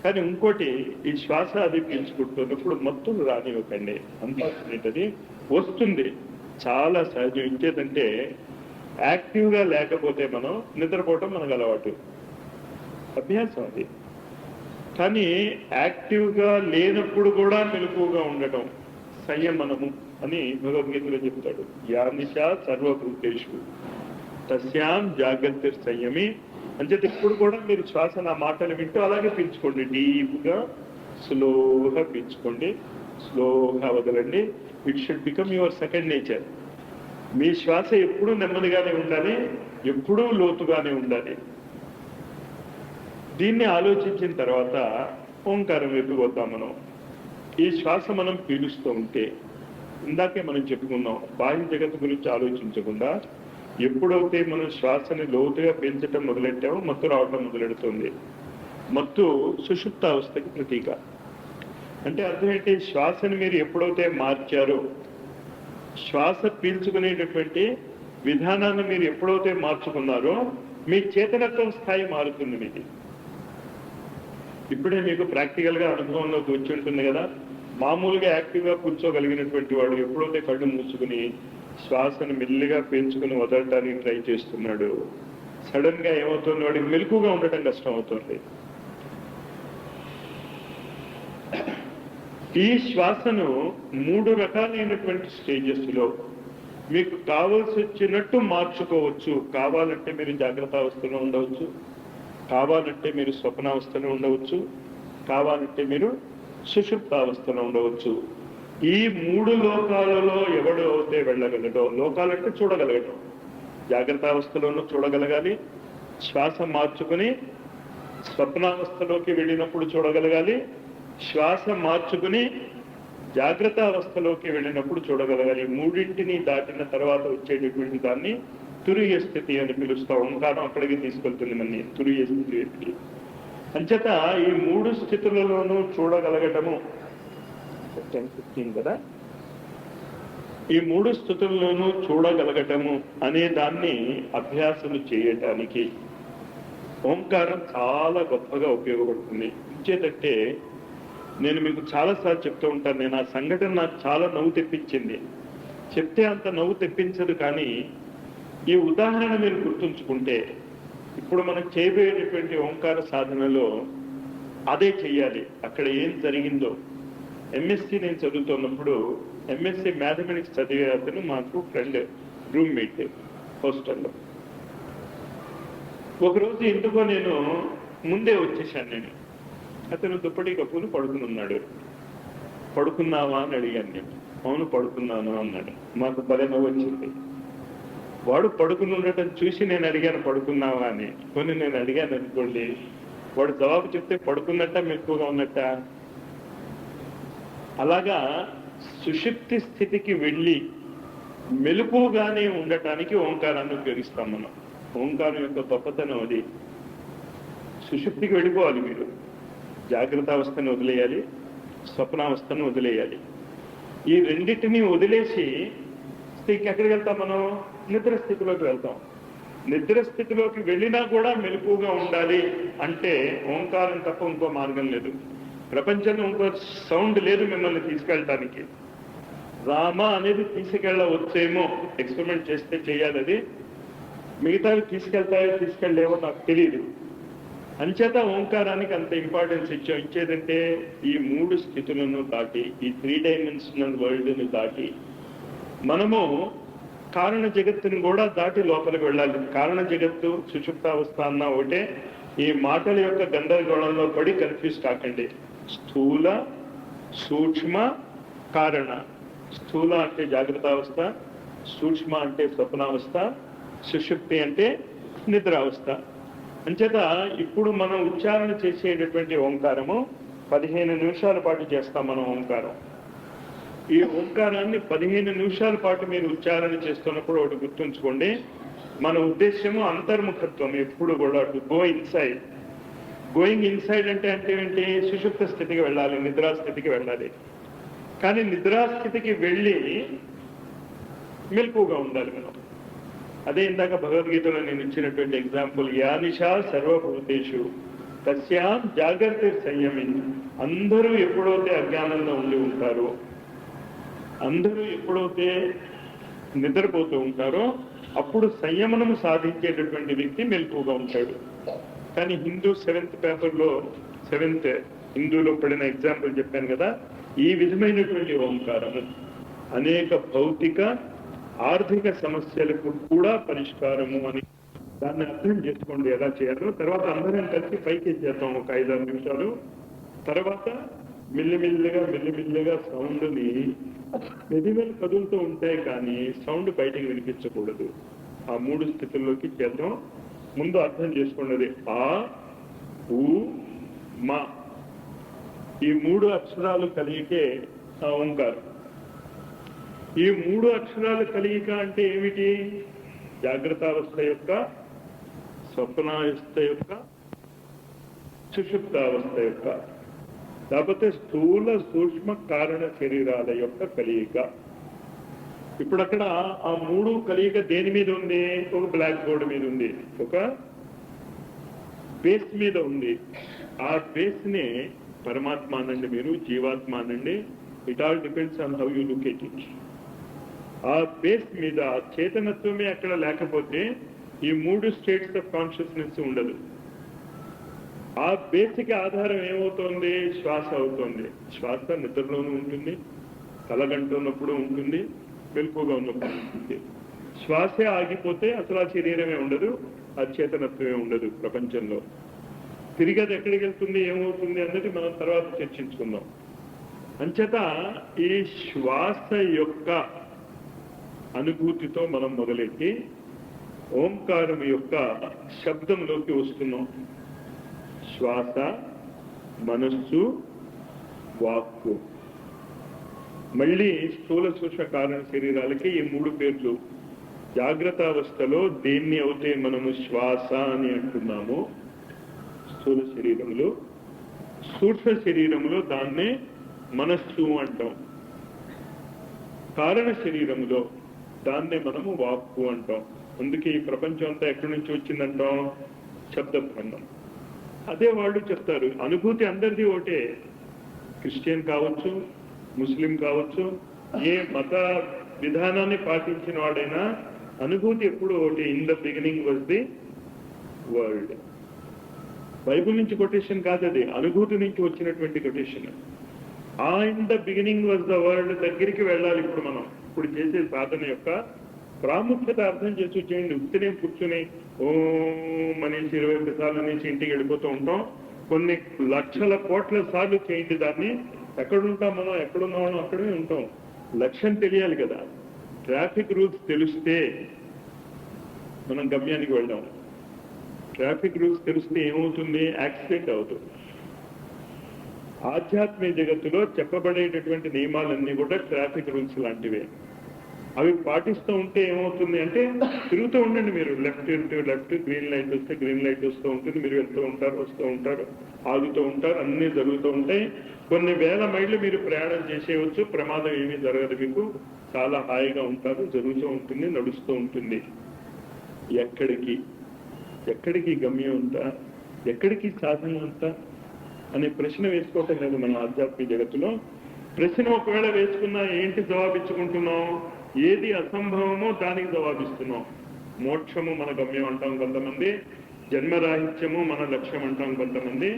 కానీ ఇంకోటి, ఈ శ్వాస అది పీల్చుకుంటున్నప్పుడు మత్తులు రానివ్వకండి. అంతది వస్తుంది, చాలా సహజం. ఇంకేదంటే యాక్టివ్గా లేకపోతే మనం నిద్రపోవటం మనకు అలవాటు, అభ్యాసం అది. కానీ యాక్టివ్గా లేనప్పుడు కూడా మెలకువగా ఉండటం సంయమనము అని భగవద్గీతలో చెప్తాడు. యానిషా సర్వభూతేషు తస్యాం జాగ్రత్త సంయమి. అంచేత ఇప్పుడు కూడా మీరు శ్వాస నా మాటలు వింటూ అలాగే పీల్చుకోండి. డీప్గా స్లోగా పీల్చుకోండి, స్లోగా వదలండి. It should become your second nature. మీ శ్వాస ఎప్పుడూ నెమ్మదిగానే ఉండాలి, ఎప్పుడూ లోతుగానే ఉండాలి. దీన్ని ఆలోచించిన తర్వాత ఓంకారం వైపు పోతాం మనం. ఈ శ్వాస మనం పీలుస్తూ ఉంటే, ఇందాకే మనం చెప్పుకున్నాం, బాహ్య జగత్తు గురించి ఆలోచించకుండా ఎప్పుడైతే మనం శ్వాసని లోతుగా పీల్చడం మొదలెట్టామో మత్తు రావడం మొదలెడుతుంది. మత్తు సుషుప్త అవస్థకి ప్రతీక. అంటే అర్థం ఏంటి? శ్వాసని మీరు ఎప్పుడైతే మార్చారో, శ్వాస పీల్చుకునేటటువంటి విధానాన్ని మీరు ఎప్పుడైతే మార్చుకున్నారో మీ చేతనత్వం స్థాయి మారుతుంది. మీకు ఇప్పుడే మీకు ప్రాక్టికల్గా అనుభవంలోకి వచ్చి ఉంటుంది కదా. మామూలుగా యాక్టివ్గా కూర్చోగలిగినటువంటి వాడు ఎప్పుడైతే కళ్ళు మూసుకుని శ్వాసను మెల్లిగా పీల్చుకుని వదలటానికి ట్రై చేస్తున్నాడు, సడన్ గా ఏమవుతుంది? వాడికి మెలకుగా ఉండటం కష్టం అవుతుంది. ఈ శ్వాసను 3 రకాలైనటువంటి స్టేజెస్ లో మీకు కావలసి వచ్చినట్టు మార్చుకోవచ్చు. కావాలంటే మీరు జాగ్రత్త అవస్థలో ఉండవచ్చు, కావాలంటే మీరు స్వప్నావస్థలో ఉండవచ్చు, కావాలంటే మీరు సుషుప్తావస్థలో ఉండవచ్చు. ఈ 3 లోకాలలో ఎవడు అయితే వెళ్ళగలడో, లోకాలంటే చూడగలగడం, జాగ్రత్త అవస్థలోనూ చూడగలగాలి, శ్వాస మార్చుకుని స్వప్నావస్థలోకి వెళ్ళినప్పుడు చూడగలగాలి, శ్వాస మార్చుకుని జాగ్రత్త అవస్థలోకి వెళ్ళినప్పుడు చూడగలగాలి. 3ంటిని దాటిన తర్వాత వచ్చేటటువంటి దాన్ని తురియ స్థితి అని పిలుస్తాం. ఓంకారం అక్కడికి తీసుకెళ్తుంది మన తురియ స్థితి. అంచేత ఈ 3 స్థితులలోనూ చూడగలగటము 10-15 కదా. ఈ 3 స్థితుల్లోనూ చూడగలగటము అనే దాన్ని అభ్యాసము చేయటానికి ఓంకారం చాలా గొప్పగా ఉపయోగపడుతుంది. ఇచ్చేటంటే నేను మీకు చాలాసార్లు చెప్తూ ఉంటాను, నేను ఆ సంఘటన నాకు చాలా నవ్వు తెప్పించింది. చెప్తే అంత నవ్వు తెప్పించదు, కానీ ఈ ఉదాహరణ మీరు గుర్తుంచుకుంటే ఇప్పుడు మనం చేయబోయేటటువంటి ఓంకార సాధనలో అదే చెయ్యాలి. అక్కడ ఏం జరిగిందో, ఎంఎస్సి నేను చదువుతున్నప్పుడు ఎంఎస్సి మ్యాథమెటిక్స్ చదివే అతను మాకు ఫ్రెండ్, రూమ్మేట్ హాస్టల్లో. ఒకరోజు ఎందుకో నేను ముందే వచ్చేసాను. నేను అతను దుప్పటి కప్పులు పడుకుని ఉన్నాడు. పడుకున్నావా అని అడిగాను నేను. అవును పడుకున్నాను అన్నాడు. మాకు భలే నవ్వు వచ్చింది. వాడు పడుకుని ఉండటం చూసి నేను అడిగాను పడుకున్నావా అని. కొన్ని నేను అడిగాను అనుకోండి, వాడు జవాబు చెప్తే పడుకున్నట్ట మెక్కువగా ఉన్నట్ట. అలాగా సుషుప్తి స్థితికి వెళ్ళి మెలకుగానే ఉండటానికి ఓంకారాన్ని ఉపయోగిస్తాం మనం. ఓంకారం యొక్క గొప్పతనం అది. సుషుప్తికి వెళ్ళిపోవాలి మీరు, జాగ్రత్త అవస్థను వదిలేయాలి, స్వప్నావస్థను వదిలేయాలి. ఈ రెండింటినీ వదిలేసి ఎక్కడికి వెళ్తాం మనం? నిద్ర స్థితిలోకి వెళ్తాం. నిద్ర స్థితిలోకి వెళ్ళినా కూడా మెలకుగా ఉండాలి అంటే ఓంకారం తప్ప ఇంకో మార్గం లేదు. ప్రపంచంలో ఇంకో సౌండ్ లేదు మిమ్మల్ని తీసుకెళ్ళటానికి. రామ అనేది తీసుకెళ్ళవచ్చేమో, ఎక్స్పెరిమెంట్ చేస్తే చేయాలి. అది మిగతావి తీసుకెళ్తాయో తీసుకెళ్ళలేవో నాకు తెలియదు. అంచేత ఓంకారానికి అంత ఇంపార్టెన్స్ ఇచ్చేదంటే ఈ 3 స్థితులను దాటి, ఈ 3 డైమెన్షనల్ వరల్డ్ని దాటి మనము కారణ జగత్తుని కూడా దాటి లోపలికి వెళ్ళాలి. కారణ జగత్తు సుషుప్తావస్థ అన్న ఒకటే. ఈ మాటల యొక్క గందరగోళంలో పడి కన్ఫ్యూజ్ కాకండి. స్థూల, సూక్ష్మ, కారణ. స్థూల అంటే జాగ్రత్త అవస్థ, సూక్ష్మ అంటే స్వప్నావస్థ, సుషుప్తి అంటే నిద్రావస్థ. అంచేత ఇప్పుడు మనం ఉచ్చారణ చేసేటటువంటి ఓంకారము 15 నిమిషాల పాటు చేస్తాం మనం ఓంకారం. ఈ ఓంకారాన్ని 15 నిమిషాల పాటు మీరు ఉచ్చారణ చేస్తున్నప్పుడు ఒకటి గుర్తుంచుకోండి, మన ఉద్దేశము అంతర్ముఖత్వం. ఎప్పుడు కూడా గో ఇన్సైడ్. గోయింగ్ ఇన్సైడ్ అంటే ఏంటి? సుషుప్త స్థితికి వెళ్ళాలి, నిద్రాస్థితికి వెళ్ళాలి. కానీ నిద్రాస్థితికి వెళ్ళి మెలకుగా ఉండాలి మనం. అదే ఇందాక భగవద్గీతలో నేను ఇచ్చినటువంటి ఎగ్జాంపుల్, యా నిశా సర్వభూతేషు తస్యాం జాగ్రత్త సంయమి. అందరూ ఎప్పుడైతే అజ్ఞానంలో ఉండి ఉంటారో, అందరూ ఎప్పుడైతే నిద్రపోతూ ఉంటారో అప్పుడు సంయమనము సాధించేటటువంటి వ్యక్తి మెలకుగా ఉంటాడు. కానీ హిందూ 7th పేపర్లో 7th హిందూలో పడిన ఎగ్జాంపుల్ చెప్పాను కదా, ఈ విధమైనటువంటి ఓంకారము అనేక భౌతిక ఆర్థిక సమస్యలకు కూడా పరిష్కారము అని దాన్ని అర్థం చేసుకోండి ఎలా చేయాలో. తర్వాత అందరం కలిసి పైకి చేద్దాం ఒక 5-6 నిమిషాలు. తర్వాత మెల్లిమెల్లిగా సౌండ్ని మెదిమెల్లి కదులుతూ ఉంటాయి కానీ సౌండ్ బయటికి వినిపించకూడదు. ఆ 3 స్థితుల్లోకి చేద్దాం. ముందు అర్థం చేసుకోండి, ఆ ఊ మా ఈ 3 అక్షరాలు కలిగితే ఆ ఓంకారం. ఈ 3 అక్షరాలు కలిగిక అంటే ఏమిటి? జాగ్రత్తావస్థ యొక్క, స్వప్నావస్థ యొక్క, సుషుప్తావస్థ యొక్క, లేకపోతే స్థూల సూక్ష్మ కారణ శరీరాల యొక్క కలియిక. ఇప్పుడు అక్కడ ఆ 3 కలియిక దేని మీద ఉంది? ఒక బ్లాక్ బోర్డ్ మీద ఉంది, ఒక బేస్ మీద ఉంది. ఆ బేస్ ని పరమాత్మ అనండి, మీరు జీవాత్మ అనండి, it all depends on how you look at it. ఆ బేస్ మీద చేతనత్వమే అక్కడ లేకపోతే ఈ 3 స్టేట్స్ ఆఫ్ కాన్షియస్నెస్ ఉండదు. ఆ బేసిక్ ఆధారం ఏమవుతోంది? శ్వాస అవుతోంది. శ్వాస నిద్రలోనూ ఉంటుంది, కలగంటున్నప్పుడు ఉంటుంది, మెలకుగా ఉన్నప్పుడు ఉంటుంది. శ్వాసే ఆగిపోతే అసలు ఆ శరీరమే ఉండదు, ఆ చేతనత్వమే ఉండదు ప్రపంచంలో. తిరిగి అది ఎక్కడికి వెళ్తుంది, ఏమవుతుంది అన్నది మనం తర్వాత చర్చించుకుందాం. అంచేత ఈ శ్వాస యొక్క అనుభూతితో మనం మొదలెట్టి ఓంకారం యొక్క శబ్దంలోకి వస్తున్నాం. శ్వాస, మనస్సు, వాక్కు. మళ్ళీ స్థూల సూక్ష్మ కారణ శరీరాలకి ఈ 3 పేర్లు. జాగ్రత్త అవస్థలో దేన్ని అయితే మనము శ్వాస అని అంటున్నామో స్థూల శరీరంలో, సూక్ష్మ శరీరంలో దాన్నే మనస్సు అంటాం. కారణ శరీరంలో దాన్నే మనము వాక్కు అంటాం. అందుకే ఈ ప్రపంచం అంతా ఎక్కడి నుంచి వచ్చిందంటాం? శబ్ద బ్రహ్మం. అదే వాళ్ళు చెప్తారు, అనుభూతి అందరిది ఒకటే. క్రిస్టియన్ కావచ్చు, ముస్లిం కావచ్చు, ఏ మత విధానాన్ని పాటించిన వాడైనా అనుభూతి ఎప్పుడు ఒకటి. In the beginning was the world. Bible నుంచి కొటేషన్ కాదు అది, అనుభూతి నుంచి వచ్చినటువంటి కొటేషన్. ఆ in the beginning was the world దగ్గరికి వెళ్ళాలి. ఇప్పుడు మనం ఇప్పుడు చేసే సాధన యొక్క ప్రాముఖ్యత అర్థం చేసి చేయండి. ఉత్తినే కూర్చుని ఓం అనేసి 20 సార్లు నుంచి ఇంటికి వెళ్ళిపోతూ ఉంటాం. కొన్ని లక్షల కోట్ల సార్లు చేయండి దాన్ని. ఎక్కడుంటాం మనం? ఎక్కడున్నామో అక్కడే ఉంటాం. లక్ష్యం తెలియాలి కదా. ట్రాఫిక్ రూల్స్ తెలిస్తే మనం గమ్యానికి వెళ్దాం. ట్రాఫిక్ రూల్స్ తెలిస్తే ఏమవుతుంది? యాక్సిడెంట్ అవుతుంది. ఆధ్యాత్మిక జగత్తులో చెప్పబడేటటువంటి నియమాలన్నీ కూడా ట్రాఫిక్ రూల్స్ లాంటివే. అవి పాటిస్తూ ఉంటే ఏమవుతుంది అంటే, తిరుగుతూ ఉండండి మీరు. లెఫ్ట్ గ్రీన్ లైట్ వస్తే గ్రీన్ లైట్ వస్తూ ఉంటుంది, మీరు వెళ్తూ ఉంటారు, వస్తూ ఉంటారు, ఆగుతూ ఉంటారు, అన్నీ జరుగుతూ ఉంటాయి. కొన్ని వేల మైళ్ళు మీరు ప్రయాణం చేసేయవచ్చు, ప్రమాదం ఏమీ జరగదు మీకు. చాలా హాయిగా ఉంటారు, జరుగుతూ ఉంటుంది, నడుస్తూ ఉంటుంది. ఎక్కడికి గమ్యం అంతా, ఎక్కడికి సాధన అంతా అనే ప్రశ్న వేసుకోవటం లేదు మన ఆధ్యాత్మిక జగత్తులో. ప్రశ్న ఒకవేళ వేసుకున్నా ఏంటి జవాబిచ్చుకుంటున్నాం? ఏది అసంభవమో దానికి జవాబిస్తున్నాం. మోక్షము మన గమ్యం అంటాం కొంతమంది, జన్మరాహిత్యము మన లక్ష్యం అంటాం కొంతమంది.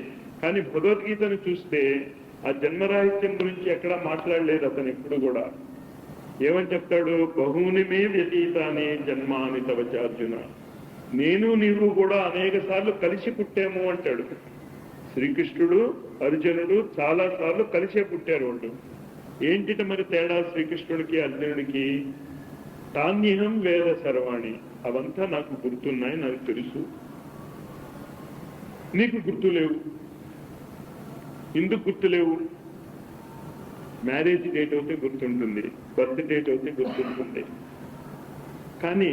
కానీ భగవద్గీతను చూస్తే ఆ జన్మరాహిత్యం గురించి ఎక్కడా మాట్లాడలేదు అతను ఎప్పుడు కూడా. ఏమని చెప్తాడు? బహూని మే వ్యతీతాని జన్మాని తవచార్జున. నేను నీవు కూడా అనేక సార్లు కలిసి పుట్టాము అంటాడు. శ్రీకృష్ణుడు, అర్జునుడు చాలా సార్లు కలిసే పుట్టారు వాళ్ళు. ఏంటిట మరి తేడా శ్రీకృష్ణుడికి, అర్జునుడికి? తాన్యహం వేద సర్వాణి. అవంతా నాకు గుర్తున్నాయి, నాకు తెలుసు, నీకు గుర్తులేవు. ఎందుకు గుర్తులేవు? మ్యారేజ్ డేట్ అయితే గుర్తుంటుంది, బర్త్ డేట్ అయితే గుర్తుంటుంది. కానీ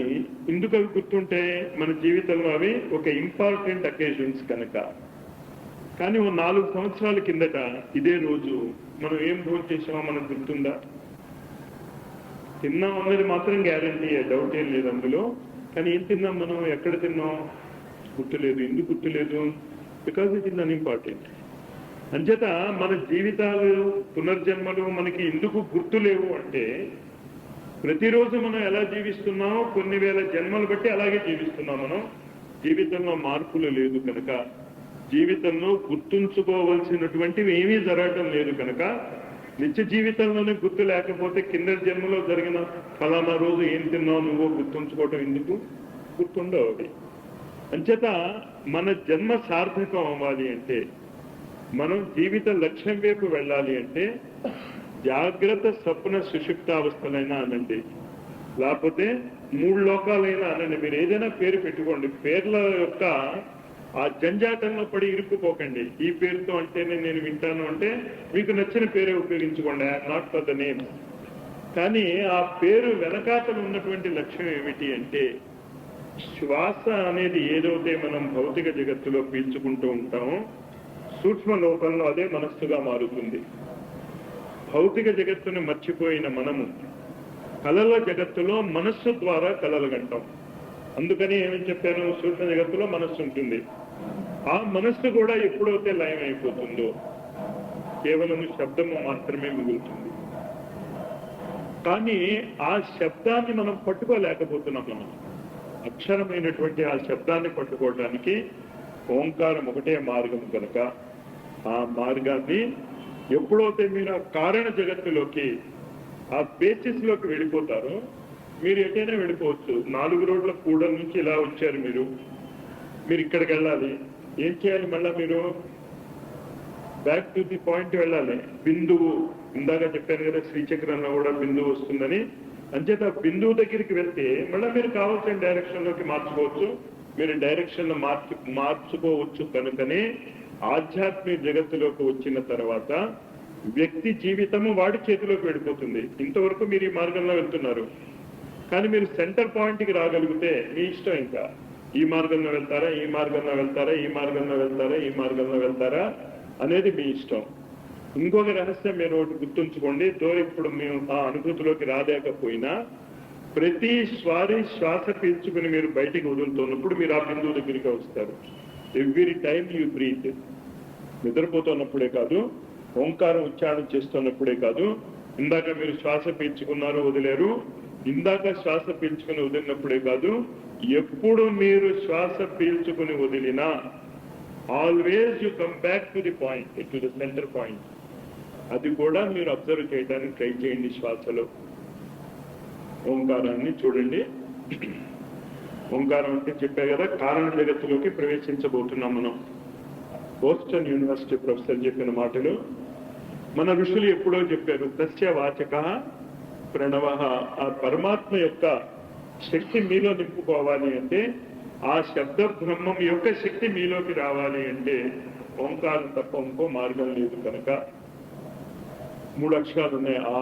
ఎందుకు అవి గుర్తుంటే మన జీవితంలో అవి ఒక ఇంపార్టెంట్ అకేషన్స్ కనుక. కానీ ఓ 4 సంవత్సరాల కిందట ఇదే రోజు మనం ఏం భోజనం చేసామో మనకు గుర్తుందా? తిన్నాం అన్నది మాత్రం గ్యారంటీ, డౌట్ ఏం లేదు అందులో. కానీ ఏం తిన్నాం మనం, ఎక్కడ తిన్నాం గుర్తులేదు. ఎందుకు గుర్తులేదు? Because it is unimportant. అంచేత మన జీవితాలు, పునర్జన్మలు మనకి ఎందుకు గుర్తులేవు అంటే, ప్రతిరోజు మనం ఎలా జీవిస్తున్నామో కొన్ని వేల జన్మలు బట్టి అలాగే జీవిస్తున్నాం. మనం జీవితంలో మార్పులు లేదు కనుక, జీవితంలో గుర్తుంచుకోవలసినటువంటివి ఏమీ జరగటం లేదు కనుక, నిత్య జీవితంలోనే గుర్తు లేకపోతే కింద జన్మలో జరిగిన ఫలానా రోజు ఏం తిన్నావు నువ్వు గుర్తుంచుకోవటం ఎందుకు? గుర్తుండవు అవి. అంచేత మన జన్మ సార్థకం అవ్వాలి అంటే, మనం జీవిత లక్ష్యం వైపు వెళ్ళాలి అంటే, జాగ్రత్త స్వప్న సుషుప్తావస్థలైనా అనండి, లేకపోతే 3 లోకాలైనా అనండి. మీరు ఏదైనా పేరు పెట్టుకోండి. పేర్ల యొక్క ఆ జంజాటంలో పడి ఇరుక్కుపోకండి. ఈ పేరుతో అంటేనే నేను వింటాను అంటే మీకు నచ్చిన పేరే ఉపయోగించుకోండి. I'm not for the name. కానీ ఆ పేరు వెనకాతలు ఉన్నటువంటి లక్ష్యం ఏమిటి అంటే, శ్వాస అనేది ఏదైతే మనం భౌతిక జగత్తులో పీల్చుకుంటూ ఉంటామో సూక్ష్మ లోకంలో అదే మనస్సుగా మారుతుంది. భౌతిక జగత్తును మర్చిపోయిన మనము కళల జగత్తులో మనస్సు ద్వారా కళలు కంటాం. అందుకని ఏమని చెప్పాను, సూక్ష్మ జగత్తులో మనస్సు ఉంటుంది. ఆ మనస్సు కూడా ఎప్పుడైతే లయం అయిపోతుందో కేవలం శబ్దము మాత్రమే మిగులుతుంది. కానీ ఆ శబ్దాన్ని మనం పట్టుకోలేకపోతున్నాం. మనం అక్షరమైనటువంటి ఆ శబ్దాన్ని పట్టుకోవడానికి ఓంకారం ఒకటే మార్గం కనుక, ఆ మార్గాన్ని ఎప్పుడైతే మీరు ఆ కారణ జగత్తులోకి, ఆ బేసిస్ లోకి వెళ్ళిపోతారో, మీరు ఎటైనా వెళ్ళిపోవచ్చు. 4 రోడ్ల కూడ నుంచి ఇలా వచ్చారు మీరు ఇక్కడికి వెళ్ళాలి. ఏం చేయాలి? మళ్ళా మీరు బ్యాక్ టు ది పాయింట్ వెళ్ళాలి. బిందువు, ఇందాక చెప్పాను కదా శ్రీచక్రంలో కూడా బిందువు వస్తుందని. అంచేత బిందువు దగ్గరికి వెళ్తే మళ్ళీ మీరు కావాల్సిన డైరెక్షన్ లోకి మార్చుకోవచ్చు. మీరు డైరెక్షన్ మార్చుకోవచ్చు కనుకనే ఆధ్యాత్మిక జగత్తులోకి వచ్చిన తర్వాత వ్యక్తి జీవితము వాడి చేతిలోకి వెళ్ళిపోతుంది. ఇంతవరకు మీరు ఈ మార్గంలో వెళ్తున్నారు, కానీ మీరు సెంటర్ పాయింట్కి రాగలిగితే మీ ఇష్టం. ఇంకా ఈ మార్గంలో వెళ్తారా, ఈ మార్గంలో వెళ్తారా, ఈ మార్గంలో వెళ్తారా, ఈ మార్గంలో వెళ్తారా అనేది మీ ఇష్టం. ఇంకొక రహస్యం మీరు ఒకటి గుర్తుంచుకోండి. ఇప్పుడు మేము ఆ అనుభూతిలోకి రాలేకపోయినా ప్రతి శ్వాస పీల్చుకుని మీరు బయటికి వదులుతున్నప్పుడు మీరు ఆ బిందువు దగ్గరికి వస్తారు. Every time you breathe. నిద్రపోతున్నప్పుడే కాదు, ఓంకారం ఉచ్చారణ చేస్తున్నప్పుడే కాదు, ఇందాక మీరు శ్వాస పీల్చుకున్నారు వదిలేరు, ఇందాక శ్వాస పీల్చుకుని వదిలినప్పుడే కాదు, ఎప్పుడు మీరు శ్వాస పీల్చుకుని వదిలినా always you come back to the point, to the centre point. అది కూడా మీరు అబ్జర్వ్ చేయడానికి ట్రై చేయండి. శ్వాసలో ఓంకారాన్ని చూడండి. ఓంకారం అంటే చెప్పే కదా, కారణ జగత్తులోకి ప్రవేశించబోతున్నాం మనం. బోస్టన్ యూనివర్సిటీ ప్రొఫెసర్ చెప్పిన మాటలు మన ఋషులు ఎప్పుడో చెప్పారు. తస్య వాచక ప్రణవ. ఆ పరమాత్మ యొక్క శక్తి మీలో నింపుకోవాలి అంటే, ఆ శబ్ద బ్రహ్మం యొక్క శక్తి మీలోకి రావాలి అంటే ఓంకారం తప్ప ఇంకో మార్గం లేదు కనుక 3 అక్షరాలు ఉన్నాయి. ఆ,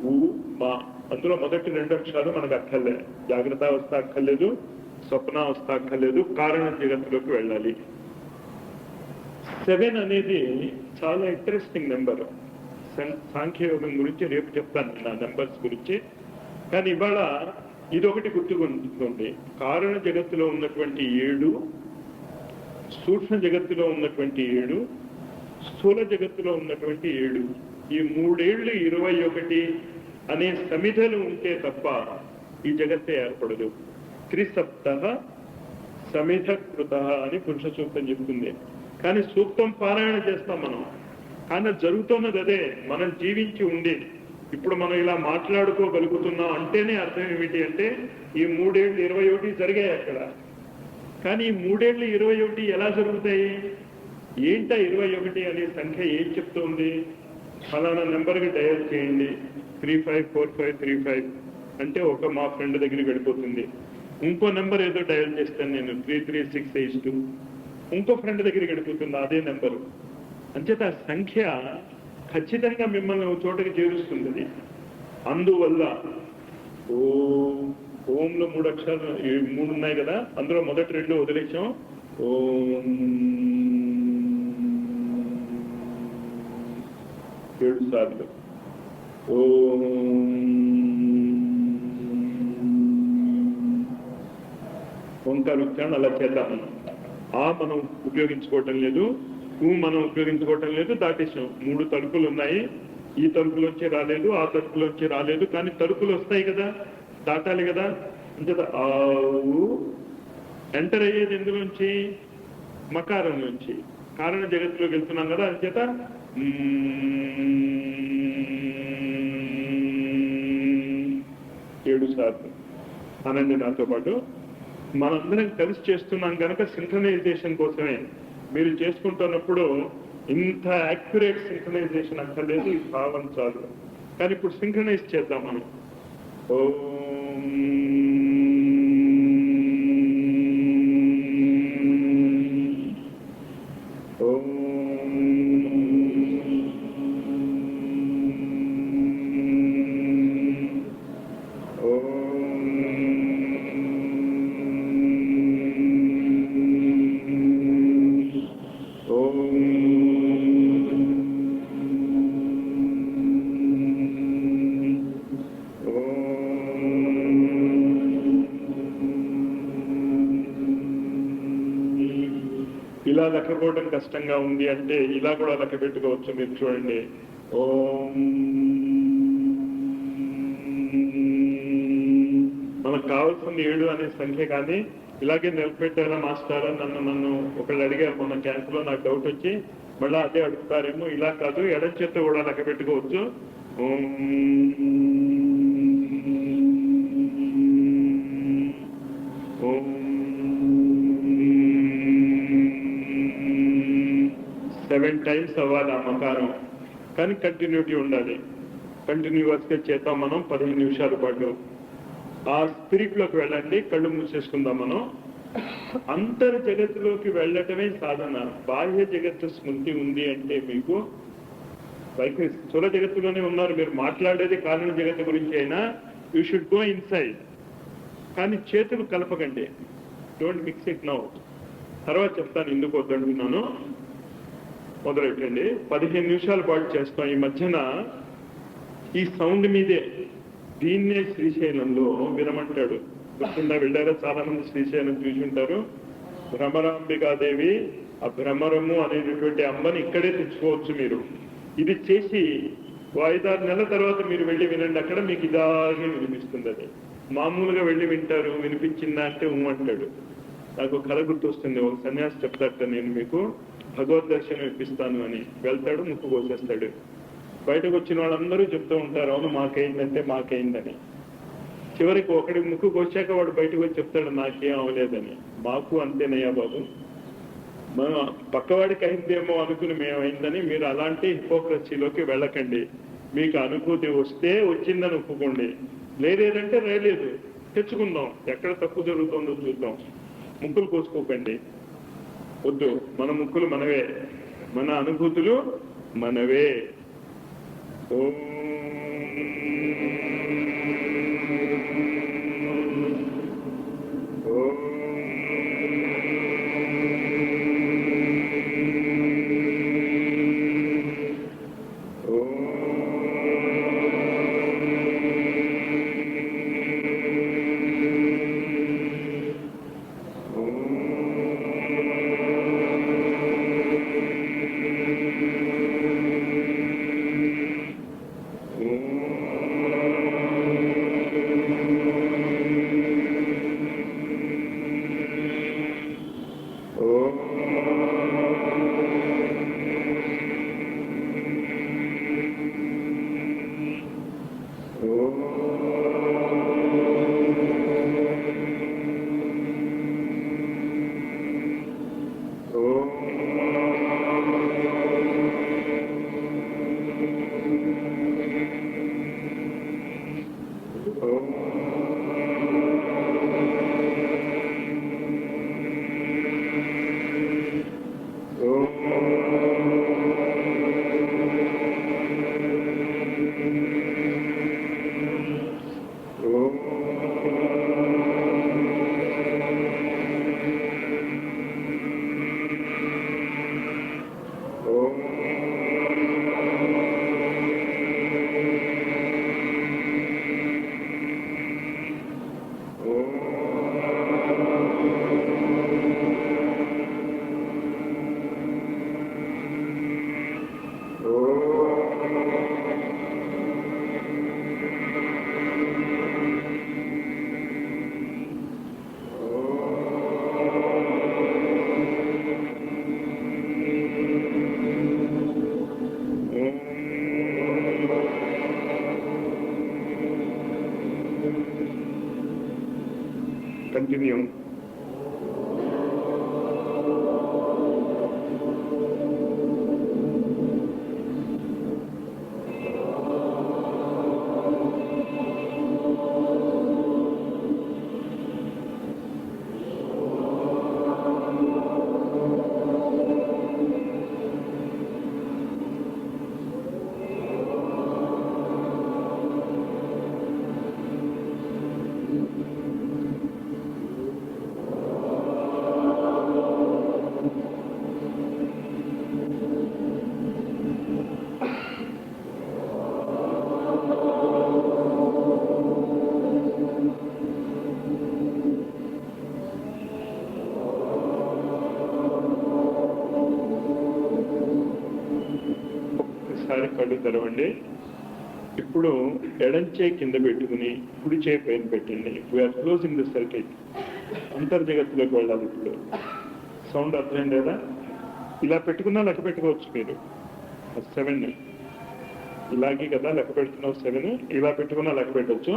ఊ, మా. అందులో మొదటి 2 అక్షరాలు మనకు అక్కర్లే. జాగ్రత్త అవస్థ అక్కర్లేదు, స్వప్నావస్థ అక్కర్లేదు, కారణ జగత్తులోకి వెళ్ళాలి. 7 అనేది చాలా ఇంట్రెస్టింగ్ నెంబర్. సాంఖ్యయోగం గురించి రేపు చెప్తాను నా నెంబర్స్ గురించి. కానీ ఇవాళ ఇదొకటి గుర్తుకుంటుంది. కారణ జగత్తులో ఉన్నటువంటి 7, సూక్ష్మ జగత్తులో ఉన్నటువంటి 7, స్థూల జగత్తులో ఉన్నటువంటి 7, ఈ 3 ఏళ్ళు 21 అనే సమిధలు ఉంటే తప్ప ఈ జగత్తే ఏర్పడదు. త్రిసప్తః సమిధ కృత అని పురుష సూక్తం చెప్తుంది. కానీ సూక్తం పారాయణ చేస్తాం మనం, కానీ జరుగుతున్నది అదే. మనం జీవించి ఉండి ఇప్పుడు మనం ఇలా మాట్లాడుకోగలుగుతున్నాం అంటేనే అర్థం ఏమిటి అంటే ఈ 3 ఏళ్ళు 21 జరిగాయి అక్కడ. కానీ ఈ 3 ఏళ్ళు 21 ఎలా జరుగుతాయి? ఏంటా 21 అనే సంఖ్య ఏం చెప్తోంది? ఫలానా నెంబర్కి డయల్ చేయండి 354535 అంటే ఒక మా ఫ్రెండ్ దగ్గరికి వెళ్ళిపోతుంది. ఇంకో నెంబర్ ఏదో డయల్ చేస్తాను నేను 33682, ఇంకో ఫ్రెండ్ దగ్గరికి వెళ్ళిపోతుంది అదే నెంబరు. అంచేత ఆ సంఖ్య ఖచ్చితంగా మిమ్మల్ని ఒక చోటకి చేరుస్తుంది అది. అందువల్ల ఓంలో 3 అక్షరాలు 3 ఉన్నాయి కదా, అందులో మొదటి 2 వదిలేసాం. ఓం 7 సార్లు. ఓం ఓంకార ఉచ్చారణ అలా చేద్దాం. మనం ఉపయోగించుకోవటం లేదు, మనం ఉపయోగించుకోవటం లేదు, దాటేసాం. 3 తలుపులు ఉన్నాయి. ఈ తలుపులోంచి రాలేదు, ఆ తలుపులోంచి రాలేదు, కానీ తలుపులు వస్తాయి కదా, దాటాలి కదా. అంచేత ఆవు ఎంటర్ అయ్యేది ఎందులోంచి? మకారం నుంచి. కారణ జగత్తులోకి వెళ్తున్నాం కదా, అంచేత 7 సార్లు అనండి నాతో పాటు. మనందరం కలిసి చేస్తున్నాం కనుక సింక్రనైజేషన్ కోసమే. మీరు చేసుకుంటున్నప్పుడు ఇంత యాక్యురేట్ సింక్రనైజేషన్ అక్కర్లేదు, ఈ భావం చాలు. కానీ ఇప్పుడు సింక్రనైజ్ చేద్దాం మనం. ఓం ఇలా లెక్కకోవడం కష్టంగా ఉంది అంటే ఇలా కూడా లెక్క పెట్టుకోవచ్చు. మీరు చూడండి, ఓం. మనకు కావాల్సింది 7 అనే సంఖ్య, కానీ ఇలాగే నిలబెట్టారా మాస్టారా నన్ను ఒకళ్ళు అడిగారు మొన్న క్యాంపులో. నాకు డౌట్ వచ్చి మళ్ళీ అదే అడుగుతారేమో. ఇలా కాదు, ఎడం చేత్తో కూడా లెక్క పెట్టుకోవచ్చు. ఓం ఓం 7 times అవ్వాలి ఆ మకారం, కానీ కంటిన్యూటీ ఉండాలి. కంటిన్యూస్గా చేద్దాం మనం 15 నిమిషాల పాటు. ఆ స్పిరిట్లోకి వెళ్ళండి. కళ్ళు మూసేసుకుందాం మనం. అంతర్ జగత్తులోకి వెళ్ళటమే సాధన. బాహ్య జగత్తు స్మృతి ఉంది అంటే మీకు పైకి స్థూల జగత్తులోనే ఉన్నారు. మీరు మాట్లాడేది కారణ జగత్తు గురించి అయినా యూ షుడ్ గో ఇన్సైడ్. కానీ చేతులు కలపకండి. Don't mix it now. తర్వాత చెప్తాను ఎందుకు వద్దంటున్నాను. మొదలెట్టండి. 15 నిమిషాల పాటు చేస్తాం. ఈ మధ్యన ఈ సౌండ్ మీదే దీన్నే శ్రీశైలంలో వినమంటాడు. గుర్తుందా? వెళ్ళారా? చాలా మంది శ్రీశైలం చూసి ఉంటారు. భ్రమరాంబికాదేవి, ఆ భ్రమరము అనేటటువంటి అమ్మని ఇక్కడే తెచ్చుకోవచ్చు మీరు. ఇది చేసి 5-6 నెలల తర్వాత మీరు వెళ్ళి వినండి. అక్కడ మీకు ఇలాగే వినిపిస్తుంది. అది మామూలుగా వెళ్ళి వింటారు. వినిపించిందా అంటే అంటాడు. నాకు కళ గుర్తొస్తుంది. ఒక సన్యాసి చెప్తాట, నేను మీకు భగవద్ దర్శనం ఇప్పిస్తాను అని. వెళ్తాడు, ముక్కు కోసేస్తాడు. బయటకు వచ్చిన వాళ్ళందరూ చెప్తూ ఉంటారు, అవును మాకైందంటే మాకైందని. చివరికి ఒకటి ముక్కు కోసాక వాడు బయటకు వచ్చి చెప్తాడు, నాకేం అవలేదని. మాకు అంతేనయ్యా బాబు, మనం పక్కవాడికి అయిందేమో అనుకుని మేమైందని. మీరు అలాంటి హిపోక్రసీలోకి వెళ్ళకండి. మీకు అనుభూతి వస్తే వచ్చిందని ఒప్పుకోండి, లేదంటే రాలేదు. తెచ్చుకుందాం. ఎక్కడ తప్పు జరుగుతుందో చూద్దాం. ముక్కులు కోసుకోకండి, వద్దు. మన ముక్కులు మనవే, మన అనుభూతులు మనవే. ఓం కంటిన్యూ. ఒకసారి కళ్ళు తెరవండి. ఇప్పుడు ఎడం చేయి కింద పెట్టుకుని కుడి చేయి పైన పెట్టండి. We are closing the circuit. అంతర్జగత్తులోకి వెళ్ళాలి. ఇప్పుడు సౌండ్ అర్థం లేదా? ఇలా పెట్టుకున్నా లెక్క పెట్టుకోవచ్చు మీరు. 7 ఇలాగే కదా లెక్క పెడుతున్నావు. 7 ఇలా పెట్టుకున్నా లెక్క పెట్టవచ్చు.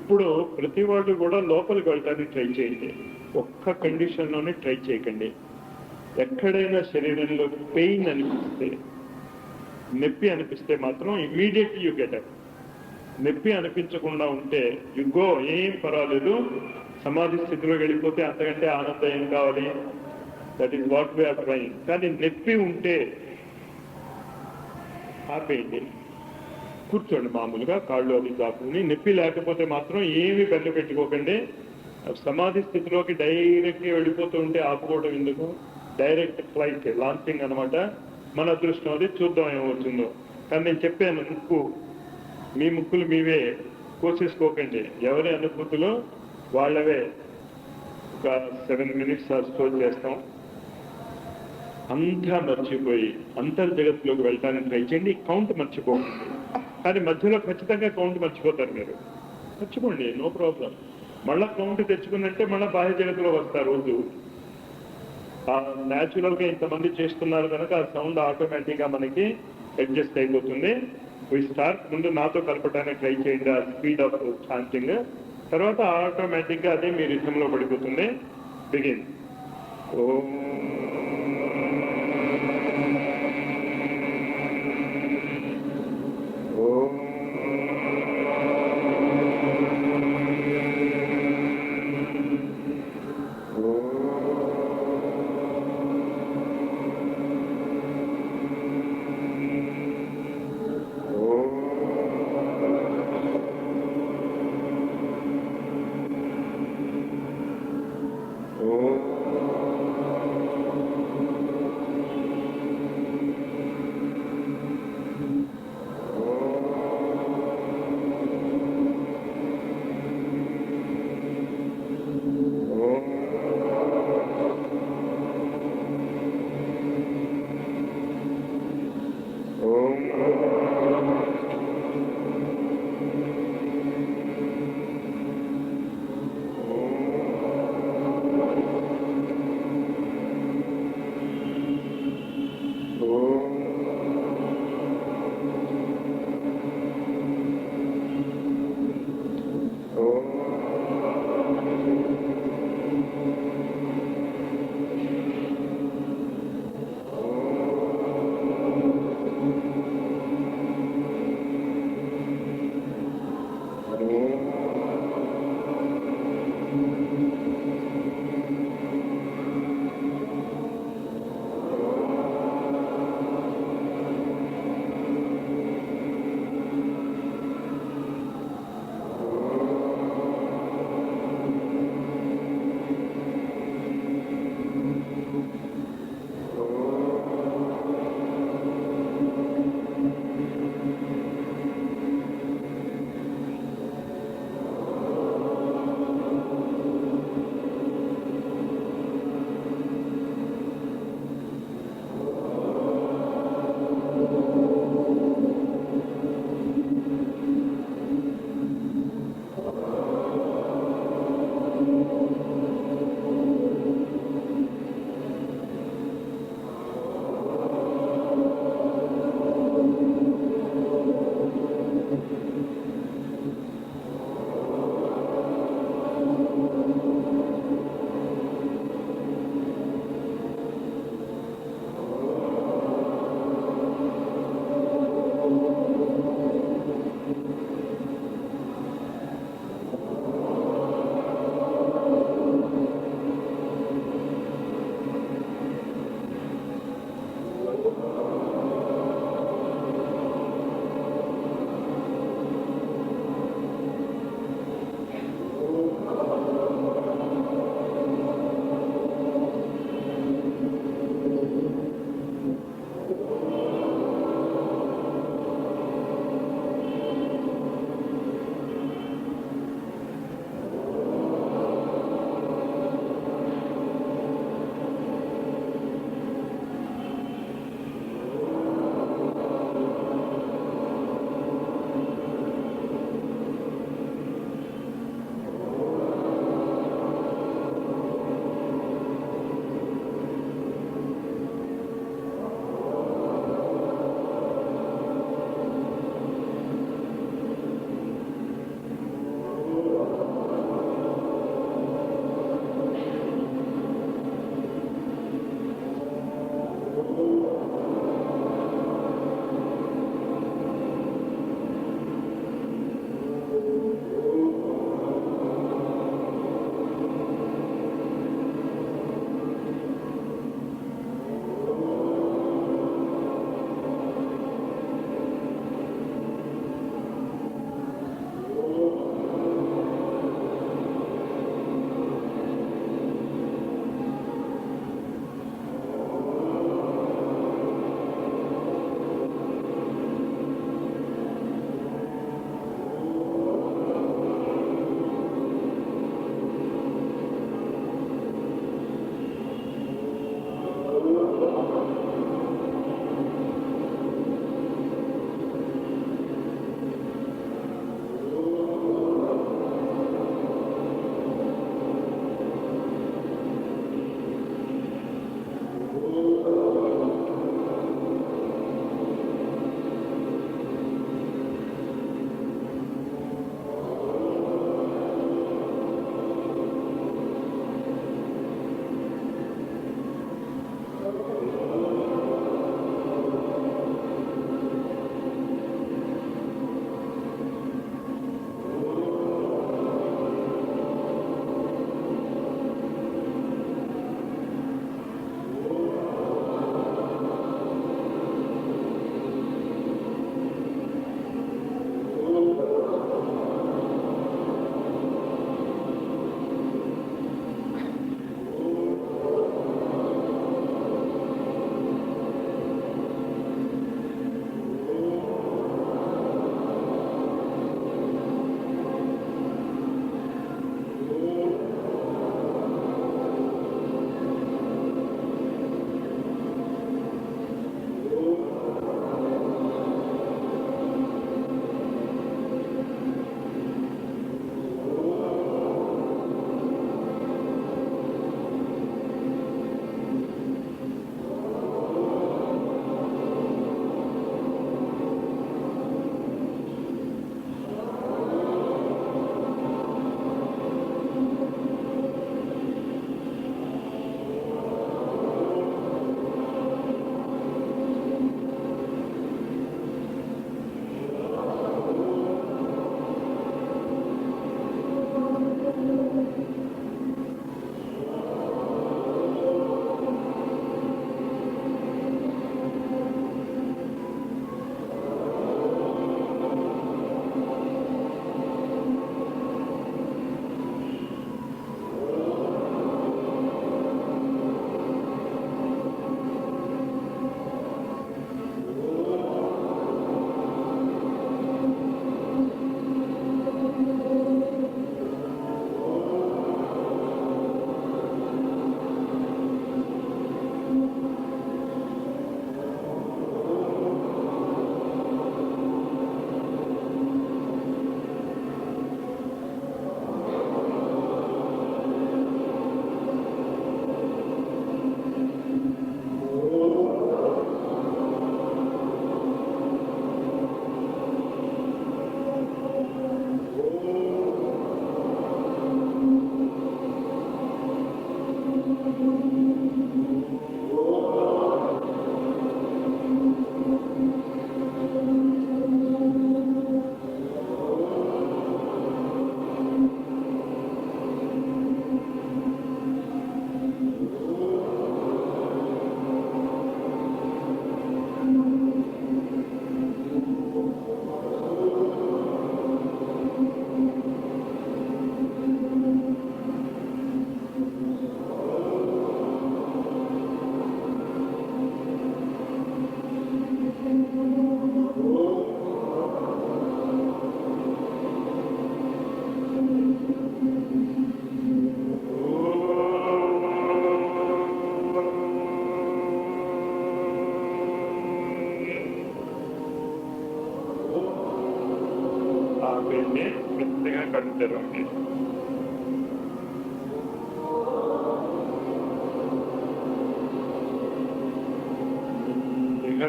ఇప్పుడు ప్రతి వాళ్ళు కూడా లోపలికి వెళ్ళడానికి ట్రై చేయండి. ఒక్క కండిషన్లోనే ట్రై చేయకండి. ఎక్కడైనా శరీరంలో పెయిన్ అనిపిస్తే, నొప్పి అనిపిస్తే మాత్రం ఇమీడియట్లీ యూ గెట్ అప్. నొప్పి అనిపించకుండా ఉంటే యు గో, ఏం పర్వాలేదు. సమాధి స్థితిలో వెళ్ళిపోతే అంతకంటే ఆనందం ఏం కావాలి? That is what we are trying. కానీ నొప్పి ఉంటే ఆపేయండి, కూర్చోండి మామూలుగా, కాళ్ళు అది చాపుకుని. నొప్పి లేకపోతే మాత్రం ఏమి బెల్ల పెట్టుకోకండి. సమాధి స్థితిలోకి డైరెక్ట్గా వెళ్ళిపోతూ ఉంటే ఆపుకోవడం ఎందుకు? డైరెక్ట్ ఫ్లైట్, లాంచింగ్ అనమాట. మన అదృష్టం అది, చూద్దాం ఏమవుతుందో. కానీ నేను చెప్పాను, మీ ముక్కులు మీవే కోసేసుకోకండి. ఎవరి అనుభూతులు వాళ్ళవే. ఒక 7 minutes స్టోర్ చేస్తాం. అంతా మర్చిపోయి అంతర్జగత్తులోకి వెళ్ళడానికి ట్రై చేయండి. కౌంట్ మర్చిపోకండి. కానీ మధ్యలో ఖచ్చితంగా కౌంట్ మర్చిపోతారు మీరు. మర్చిపోండి, నో ప్రాబ్లం. మళ్ళా కౌంట్ తెచ్చుకున్నట్టే మళ్ళీ బాహ్య జగత్తులో వస్తారు రోజు. న్యాచురల్గా ఇంతమంది చేస్తున్నారు కనుక ఆ సౌండ్ ఆటోమేటిక్గా మనకి అడ్జస్ట్ అయిపోతుంది. స్టార్ట్ ముందు నాతో కలపడానికి ట్రై చేయండి, ఆ స్పీడ్ ఆఫ్ ఛాంటింగ్. తర్వాత ఆటోమేటిక్గా అదే మీ రిథంలో పడిపోతుంది. బిగిన్. ఓం ఓం ఓం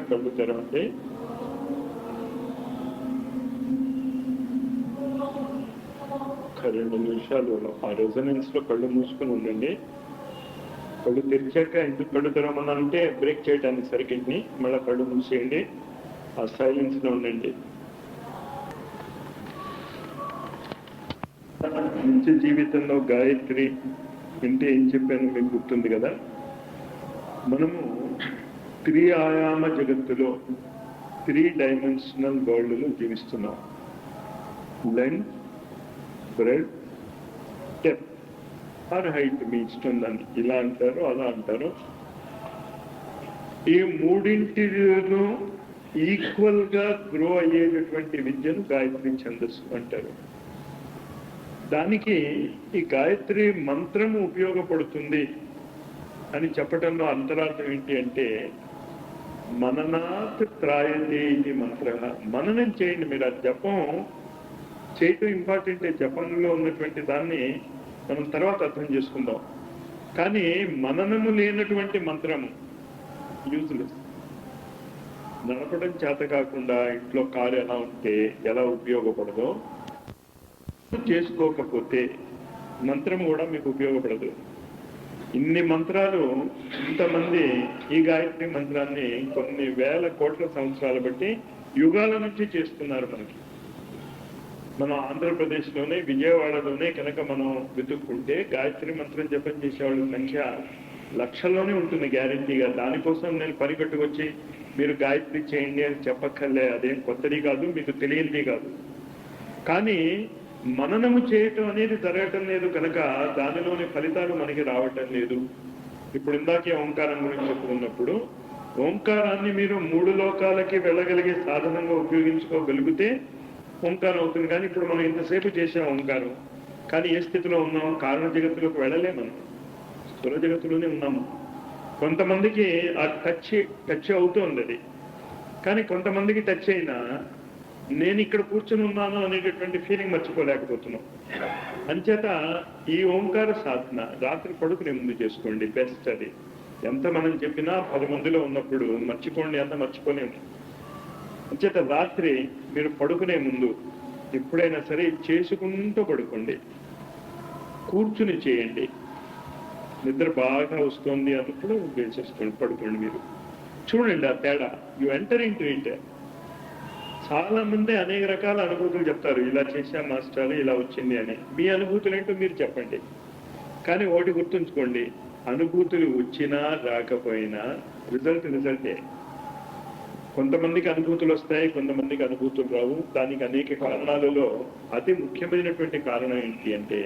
కళ్ళు తెరవండి. ఒక 2 నిమిషాలు ఆ రెజొనెన్స్ లో కళ్ళు మూసుకొని ఉండండి. కళ్ళు తెరిచాక ఎందుకు కళ్ళు తెరవమన్నానంటే బ్రేక్ చేయడానికి సర్క్యూట్ ని మళ్ళీ కళ్ళు మూసేయండి. ఆ సైలెన్స్ లో ఉండండి. నిత్య జీవితంలో గాయత్రి అంటే ఏం చెప్పాను మీకు గుర్తుంది కదా. మనము 3 ఆయామ జగత్తులో 3 డైమెన్షనల్ వరల్డ్ లో జీవిస్తున్నాం. Length, breadth, depth or height, మీ ఇష్టం. దాన్ని ఇలా అంటారు, అలా అంటారు. ఈ మూడింటిలో ఈక్వల్ గా గ్రో అయ్యేటటువంటి విద్యను గాయత్రి ఛందస్సు అంటారు. దానికి ఈ గాయత్రి మంత్రము ఉపయోగపడుతుంది అని చెప్పడంలో అంతరార్థం ఏంటి అంటే, మననాత్ త్రాయతే ఇది మంత్ర. మననం చేయండి. మీరు ఆ జపం చేయటం ఇంపార్టెంటే. జపంలో ఉన్నటువంటి దాన్ని మనం తర్వాత అర్థం చేసుకుందాం. కానీ మననము లేనటువంటి మంత్రము యూజ్లెస్. నడపడం చేత కాకుండా ఇంట్లో కారు ఎలా ఉంటే ఎలా ఉపయోగపడదో, చేసుకోకపోతే మంత్రం కూడా మీకు ఉపయోగపడదు. ఇన్ని మంత్రాలు, ఇంతమంది ఈ గాయత్రి మంత్రాన్ని కొన్ని వేల కోట్ల సంవత్సరాలు బట్టి యుగాల నుంచి చేస్తున్నారు. మనం ఆంధ్రప్రదేశ్లోనే విజయవాడలోనే కనుక మనం వెతుక్కుంటే గాయత్రి మంత్రం జపం చేసేవాళ్ళ సంఖ్య లక్షల్లోనే ఉంటుంది గ్యారంటీగా. దానికోసం నేను పరిగెట్టుకొచ్చి మీరు గాయత్రి చేయండి అని చెప్పక్కర్లే. అదేం కొత్తది కాదు, మీకు తెలియనిది కాదు. కానీ మననము చేయటం అనేది జరగటం లేదు కనుక దానిలోని ఫలితాలు మనకి రావటం లేదు. ఇప్పుడు ఇందాకే ఓంకారం గురించి చెప్పుకున్నప్పుడు, ఓంకారాన్ని మీరు 3 లోకాలకి వెళ్ళగలిగే సాధనంగా ఉపయోగించుకోగలిగితే ఓంకారం అవుతుంది. కానీ ఇప్పుడు మనం ఇంతసేపు చేసాం ఓంకారం, కానీ ఏ స్థితిలో ఉన్నాం? కారణ జగత్తులోకి వెళ్ళలే, మనం స్థూల జగత్తులోనే ఉన్నాము. కొంతమందికి ఆ టచ్ అవుతుంది అది, కానీ కొంతమందికి టచ్ అయినా నేను ఇక్కడ కూర్చొని ఉన్నాను అనేటటువంటి ఫీలింగ్ మర్చిపోలేకపోతున్నాం. అంచేత ఈ ఓంకార సాధన రాత్రి పడుకునే ముందు చేసుకోండి, బెస్ట్. అది ఎంత మనం చెప్పినా 10 మందిలో ఉన్నప్పుడు మర్చిపోండి, అంత మర్చిపోలేము. అంచేత రాత్రి మీరు పడుకునే ముందు ఎప్పుడైనా సరే చేసుకుంటూ పడుకోండి, కూర్చుని చేయండి. నిద్ర బాగా వస్తుంది అన్నప్పుడు వేసేసుకోండి, పడుకోండి. మీరు చూడండి ఆ తేడా. You enter into it. చాలా మంది అనేక రకాల అనుభూతులు చెప్తారు, ఇలా చేశా మాస్టర్, ఇలా వచ్చింది అని. మీ అనుభూతులు ఏంటో మీరు చెప్పండి. కానీ ఒకటి గుర్తుంచుకోండి, అనుభూతులు వచ్చినా రాకపోయినా రిజల్టే. కొంతమందికి అనుభూతులు వస్తాయి, కొంతమందికి అనుభూతులు రావు. దానికి అనేక కారణాలలో అతి ముఖ్యమైనటువంటి కారణం ఏంటి అంటే,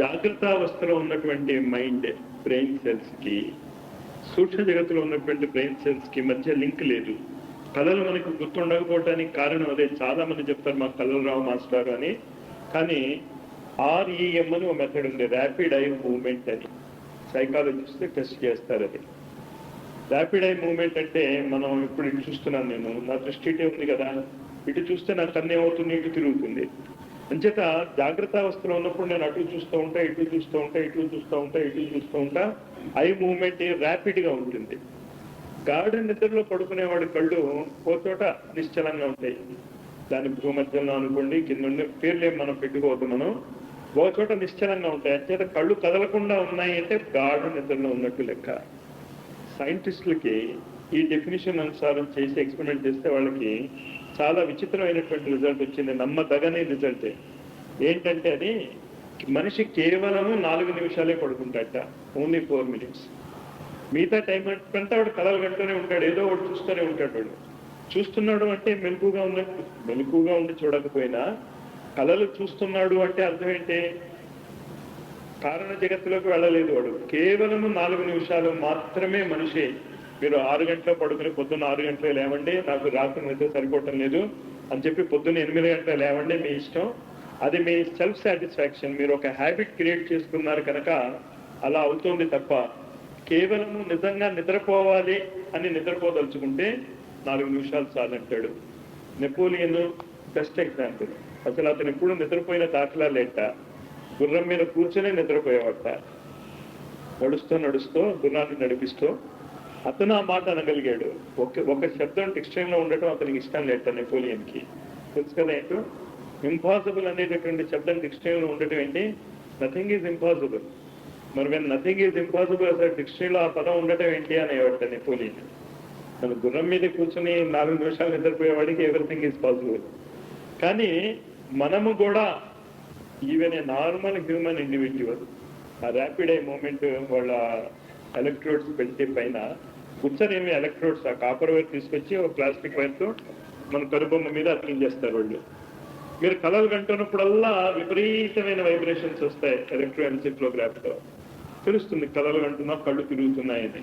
జాగ్రత్త అవస్థలో ఉన్నటువంటి మైండ్ బ్రెయిన్ సెల్స్ కి సూక్ష్మ జగత్తులో ఉన్నటువంటి బ్రెయిన్ సెల్స్ కి మధ్య లింక్ లేదు. కళలు మనకు గుర్తుండకపోవటానికి కారణం అదే. చాలా మంది చెప్తారు మాకు కళలు రావు మాస్టర్ అని. కానీ REM అని ఒక మెథడ్ ఉంది, ర్యాపిడ్ ఐ మూవ్మెంట్ అని. సైకాలజిస్ట్ టెస్ట్ చేస్తారు అది. ర్యాపిడ్ ఐ మూవ్మెంట్ అంటే, మనం ఇప్పుడు ఇటు చూస్తున్నాను, నేను నా దృష్టి ఇటే ఉంది కదా, ఇటు చూస్తే నాకు కన్ను ఏమవుతుంది, ఇటు తిరుగుతుంది. అంచేత జాగ్రత్త అవస్థలో ఉన్నప్పుడు నేను అటు చూస్తూ ఉంటా, ఇటు చూస్తూ ఉంటా, ఇటు చూస్తూ ఉంటా, ఇటు చూస్తూ ఉంటా. ఐ మూవ్మెంట్ ర్యాపిడ్ గా ఉంటుంది. గాఢ నిద్రలో పడుకునేవాడి కళ్ళు ఓ చోట నిశ్చలంగా ఉంటాయి. దాని భూమధ్యంలో అనుకోండి, కింద పేర్లేం మనం పెట్టుకోవద్దు. మనం ఓ చోట నిశ్చలంగా ఉంటాయి. అంచేత కళ్ళు కదలకుండా ఉన్నాయి అంటే గాఢ నిద్రలో ఉన్నట్టు లెక్క. సైంటిస్టులకి ఈ డెఫినేషన్ అనుసారం చేసి ఎక్స్పెరిమెంట్ చేస్తే వాళ్ళకి చాలా విచిత్రమైనటువంటి రిజల్ట్ వచ్చింది, నమ్మదగని రిజల్ట్. ఏంటంటే అది మనిషి కేవలము 4 నిమిషాలే పడుకుంటాడట, ఓన్లీ 4 minutes. మిగతా టైం అంతా వాడు కలలు కంటూనే ఉంటాడు, ఏదో ఒకటి చూస్తూనే ఉంటాడు. వాడు చూస్తున్నాడు అంటే మెలకుగా ఉన్నట్టు. మెలకుగా ఉండి చూడకపోయినా కళలు చూస్తున్నాడు అంటే అర్థం ఏంటి? కారణ జగత్తులోకి వెళ్ళలేదు వాడు. కేవలం 4 నిమిషాలు మాత్రమే మనిషి. మీరు 6 గంటల పడుకుని పొద్దున్న 6 గంటలు లేవండి, నాకు రాత్రి నిద్ర సరిపోవటం లేదు అని చెప్పి పొద్దున్న 8 గంటలు లేవండి, మీ ఇష్టం. అది మీ సెల్ఫ్ సాటిస్ఫాక్షన్. మీరు ఒక హ్యాబిట్ క్రియేట్ చేసుకున్నారు కనుక అలా అవుతుంది తప్ప, కేవలం నిజంగా నిద్రపోవాలి అని నిద్రపోదలుచుకుంటే 4 నిమిషాలు చాలంటాడు. Napoleon best example. అసలు అతను ఎప్పుడు నిద్రపోయిన దాఖలా లేట. గుర్రం మీద కూర్చొని నిద్రపోయేవాట. నడుస్తూ గుర్రాన్ని నడిపిస్తూ అతను ఆ మాట అనగలిగాడు. ఒక శబ్దం డిక్షనరీలో ఉండటం అతనికి ఇష్టం లేదు నెపోలియన్కి. తెలుసు కదా ఏంటో, ఇంపాసిబుల్ అనేటటువంటి శబ్దం డిక్షనరీలో ఉండటం ఏంటి? Nothing is impossible. మరి వెన్ నథింగ్ ఈజ్ ఇంపాసిబుల్ అసలు డిక్షనరీలో ఆ పదం ఉండటం ఏంటి అనేవాట నెపోలియన్. మన గుర్రం మీద కూర్చొని 4 నిమిషాలు నిద్రపోయేవాడికి ఎవ్రీథింగ్ ఈజ్ పాసిబుల్. కానీ మనము కూడా even a normal human individual ఆ ర్యాపిడ్ ఐ మూమెంట్ వాళ్ళ ఎలక్ట్రోడ్స్ పెట్టి పైన కూర్చొని ఎలక్ట్రోడ్స్ ఆ కాపర్ వైర్ తీసుకొచ్చి ఒక ప్లాస్టిక్ వైర్తో మన కనుబొమ్మ మీద అతికించేస్తారు వాళ్ళు. మీరు కలలు కంటున్నప్పుడల్లా విపరీతమైన వైబ్రేషన్స్ వస్తాయి. ఎలక్ట్రోఎన్సెఫ్లోగ్రాఫ్లో తెలుస్తుంది కలలు కంటున్నా కళ్ళు తిరుగుతున్నాయని.